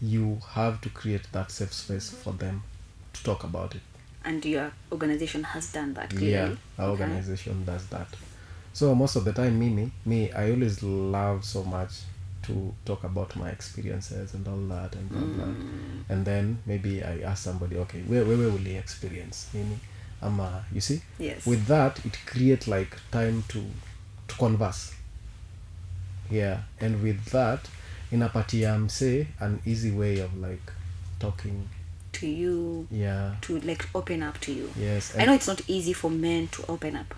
you have to create that safe space for them to talk about it. And your organization has done that clearly? Yeah, our organization does that. So most of the time, me, I always love so much to talk about my experiences and all that and all that. And then maybe I ask somebody, okay, where will he experience? You see? Yes. With that, it creates like time to converse. Yeah, and with that, inapatia mse an easy way of like talking to you. Yeah. To like open up to you. Yes. I know it's not easy for men to open up.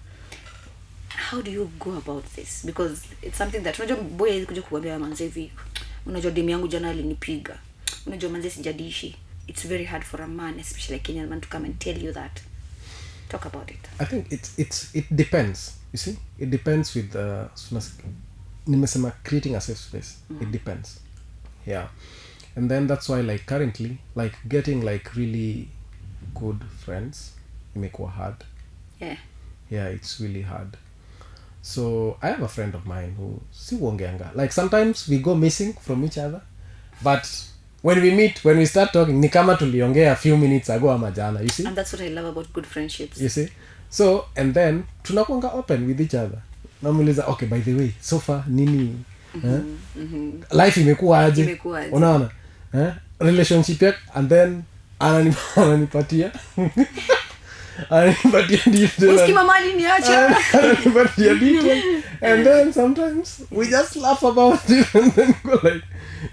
How do you go about this? Because it's something that unajua boy kuja kuambia manze hivi, unajua demu yangu jana alinipiga, unajua manze sijadishi. It's very hard for a man, especially a Kenyan man, to come and tell you that. Talk about it. I think it depends. You see, it depends with nimesema creating a safe space. It depends. Yeah. And then that's why like currently like getting like really good friends imekuwa hard. Yeah, it's really hard. So I have a friend of mine who si uongeanga, like sometimes we go missing from each other, but when we meet, when we start talking, ni kama tuliongea a few minutes ago ama jana, you see. And that's what I love about good friendships. You see. So and then tunakuanga open with each other. Namuuliza, okay, by the way, so far nini life imekuwa aje? Unaona? Relationship yake, and then ananipatia detail. Usikimamali niacha. Detail. And then sometimes we just laugh about it and then go like,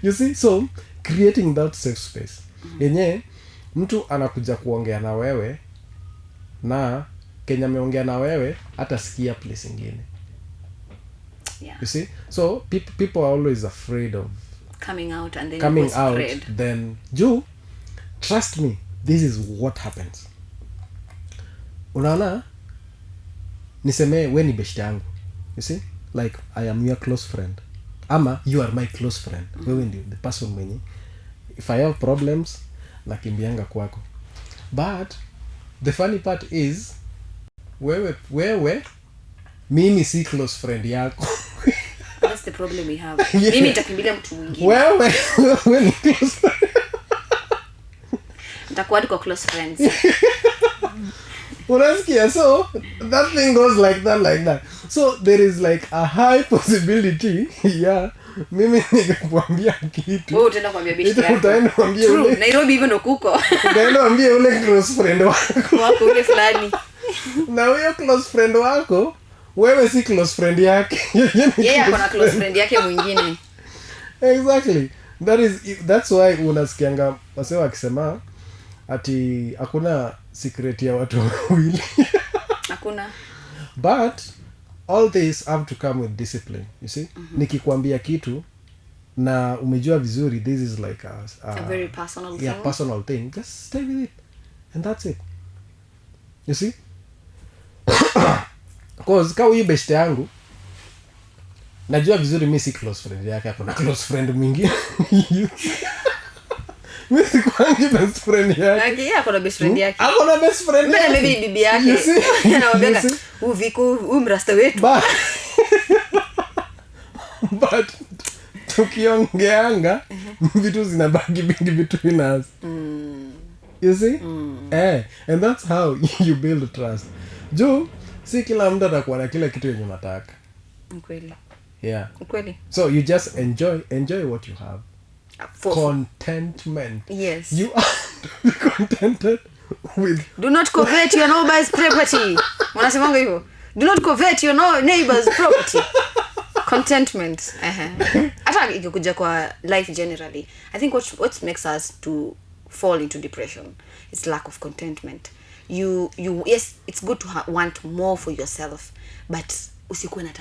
you see, so creating that safe space. Yenye mtu anakuja kuongea na wewe na Kenya ameongea na wewe hata sikia place nyingine. Yeah. You see? So people are always afraid of coming out and then coming out. Then trust me, this is what happens. Unaona, niseme we ni best yangu. You see? Like I am your close friend. Ama you are my close friend. Wewe ndio the person mwenye if I have problems nakimbianga kwako. But the funny part is wewe mimi si close friend yako. That's the problem we have. Yeah. Mimi nitakimbilia mtu mwingine. Wewe ni close friend. Nitakuwa kwa close friends. Unasikia? So that thing goes like that. So there is like a high possibility mimi ningekuambia kitu. Wewe utaenda kuambia bishti yako. Utaenda kuambia ule Nairobi hivyo ndo kuko. Utaenda kuambia ule close friend wako ule fulani. Na huyo close friend wako wewe si close friend yake. Yeye ako na close friend yake mwingine. Exactly. That's why unasikianga wase wakisema ati hakuna secret ya watu wawili. Hakuna. But all this have to come with discipline, you see. Nikikwambia kitu na umejua vizuri this is like a very personal thing. Yeah, personal thing. Just stay with it. And that's it. You see? Because kama huyu best yangu najua vizuri mimi si close friend yake, hapo na close friend mwingine. Mimi si kwangi best friend yake. Yeye ako na best friend yake. Ako na best friend yake. Maybe bibi yake. Anawaambia uviko umrasta wetu. But tukiongeanga vitu zinabaki bingi between us. You see? And that's how you build trust. Jo, si kila mtu atakuwa na kila kitu yenye unataka. Ukweli. Yeah. Ukweli. So you just enjoy what you have. Contentment. Yes. You are to be contented with. Do not covet your neighbor's property. Wanasemanga hivyo. Do not covet your neighbor's property. Contentment. Hata ikikuja kwa life generally, I think what makes us to fall into depression is lack of contentment. You yes, it's good to want more for yourself, but usikuwe na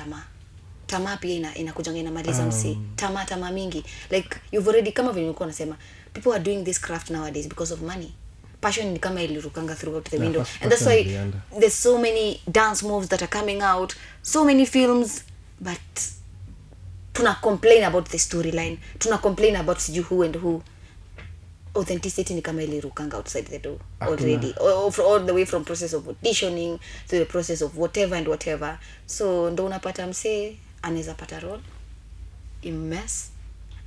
tamaa pia inakujanga inamaliza msi. Tamaa mingi, like you've already, kama vile nilikuwa nasema, people are doing this craft nowadays because of money. Passion ni kama ilirukanga throughout the window, and that's why there's so many dance moves that are coming out, so many films, but tuna complain about the storyline, tuna complain about siju who and who. Authenticity ni kama ilirukanga outside the door already, all the way from process of auditioning to the process of whatever and whatever. So ndo unapata msee anaweza pata role immense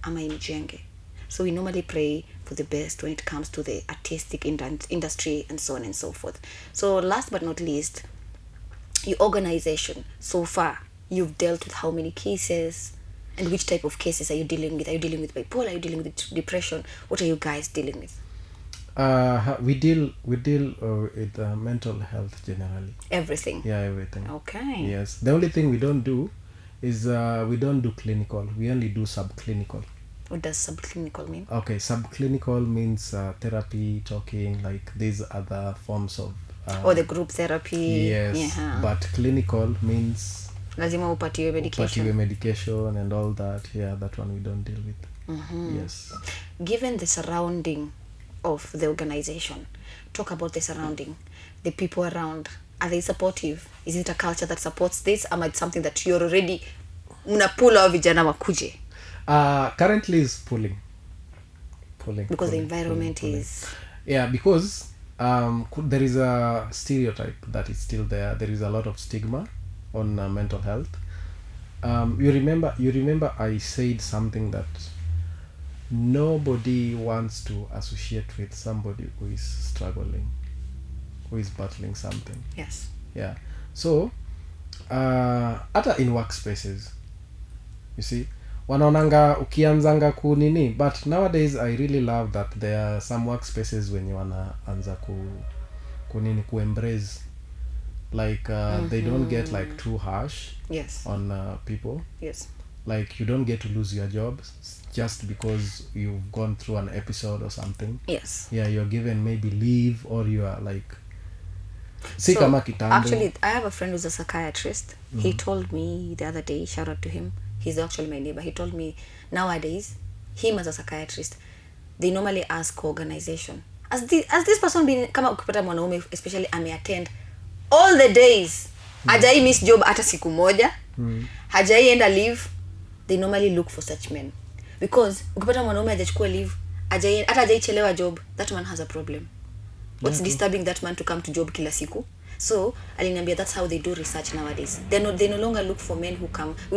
ama imjenge. So we normally pray for the best when it comes to the artistic industry and so on and so forth. So last but not least, your organization, so far you've dealt with how many cases, and which type of cases are you dealing with? Are you dealing with bipolar? Are you dealing with depression? What are you guys dealing with? We deal with mental health generally. Everything. Yeah, everything. Okay. Yes. The only thing we don't do is we don't do clinical. We only do subclinical. What does subclinical mean? Okay, subclinical means therapy, talking, like these other forms of. Or the group therapy. Yes. Yeah. But clinical means. Lazima upatiwe medication and all that. Yeah, that one we don't deal with. Yes. Given the surrounding of the organization, talk about the surrounding, the people around. Are they supportive? Is it a culture that supports this, or it's something that you're already unapula vijana wakuje? Currently is pulling because the environment is. Yeah, because there is a stereotype that is still there. There is a lot of stigma on mental health. You remember I said something that nobody wants to associate with somebody who is struggling, who is battling something. Yes. Yeah. So hata in workspaces, you see, wanaonanga ukianzanga kunini, but nowadays I really love that there are some workspaces when you wanaanza embrace, like they don't get like too harsh. Yes. On people. Yes. Like you don't get to lose your job just because you've gone through an episode or something. Yes. Yeah, you're given maybe leave, or you are like so, actually I have a friend who's a psychiatrist. He told me the other day, shout out to him, he's actually my neighbor. He told me nowadays, him as a psychiatrist, they normally ask organization, as this person been, kama ukipata mwanaume especially ameattend all the days, hajai miss job hata siku moja, hajai enda leave, they normally look for such men, because ukipata mwanaume hajachukua leave hata hajaichelewa job, that man has a problem. What's Yeah, disturbing that man to come to job kila siku? So aliniambia that's how they do research nowadays. They no longer look for men who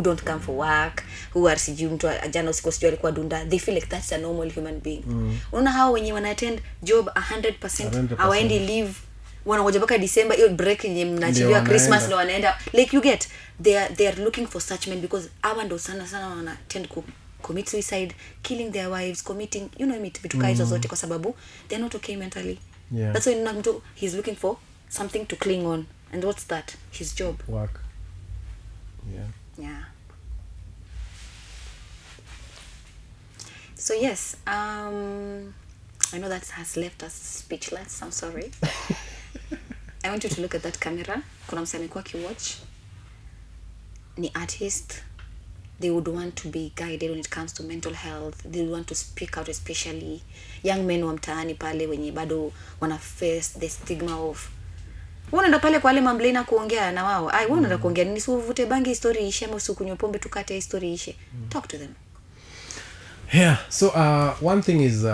don't come for work, who are sijui mtu jana usiku sijui alikuwa dunda. They feel like that's a normal human being. Unaona hao wenye wana attend job 100% hawaendi leave, wanangoja mpaka December hiyo break yenye mnaachilia Christmas ndio wanaenda. Like you get, they are looking for such men because hawa ndo sana wana tend commit suicide, killing their wives, committing, you know, vitu hizo zote kwa sababu they're not okay mentally. Yeah. That's why mtu he's looking for something to cling on, and what's that? His job. Work. Yeah. So yes, I know that has left us speechless. I'm sorry. I want you to look at that camera. Kuna msanii amekuwa kiwatch, ni artist. They would want to be guided when it comes to mental health. They would want to speak out, especially young men wa mtaani pale wenye bado wana face the stigma of unaenda pale kwa wale mamblina kuongea na wao. Ai, unaenda kuongea nini? Si uvute bangi story ishe, ama usikunywe pombe tukate story ishe. Talk to them. Yeah, so one thing is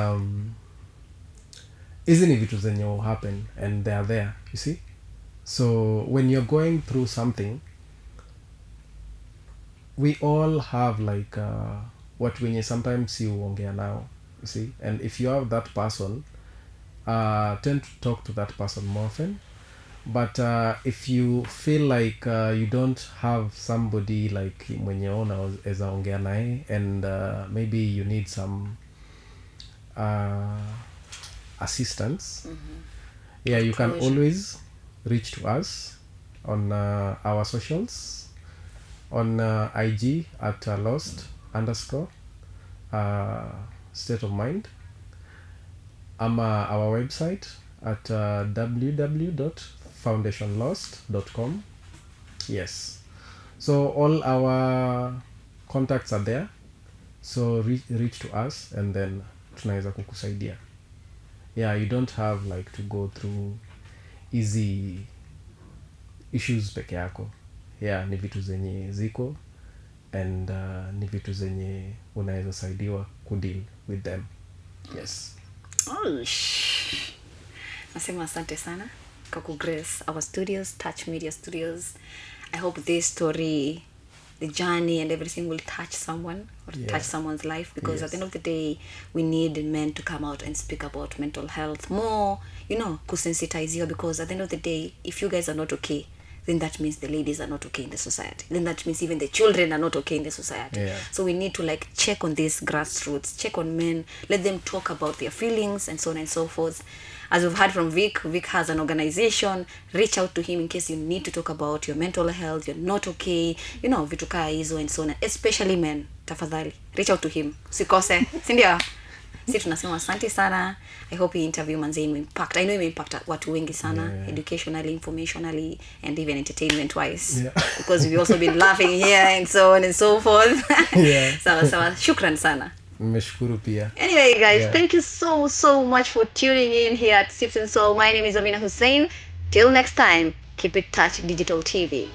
isn't vitu zenye will happen and they are there, you see? So when you're going through something, we all have like what wenye sometimes you ongea now, you see? And if you have that person, tend to talk to that person more often. But if you feel like you don't have somebody like mwenye ona eza ongea nae, and maybe you need some assistance, yeah, you can always reach to us on our socials, on IG at lost _ state of mind, ama our website at www.foundationlost.com. Yes, so all our contacts are there, so reach to us and then tunaweza kukusaidia. Yeah, you don't have like to go through easy issues peke yako. Yeah, ni vitu zenye ziko, and ni vitu zenye unaweza saidiwa kudeal with them. Yes. Nasema asante sana kwa kugrace our studios, Touch Media Studios. I hope this story, the journey and everything will touch someone or touch someone's life, because at the end of the day we need men to come out and speak about mental health more, you know, kusensitize you, because at the end of the day if you guys are not okay, then that means the ladies are not okay in the society. Then that means even the children are not okay in the society. Yeah. So we need to like check on these grassroots, check on men, let them talk about their feelings and so on and so forth. As we've heard from Vic has an organization. Reach out to him in case you need to talk about your mental health, you're not okay, you know, vitu kaa hizo and so on. Especially men, tafadhali reach out to him, sikose, si ndio? Si tunasema asante sana. I hope hii interview manze impact. I know impact watu wengi sana, educationally, informationally, and even entertainment wise, because we've also been laughing here and so on and so forth. Sawa, shukran sana. Nimeshukuru pia. Anyway guys, thank you so much for tuning in here at Sips and Soul. My name is Amina Hussein. Till next time, keep it Touch Digital TV.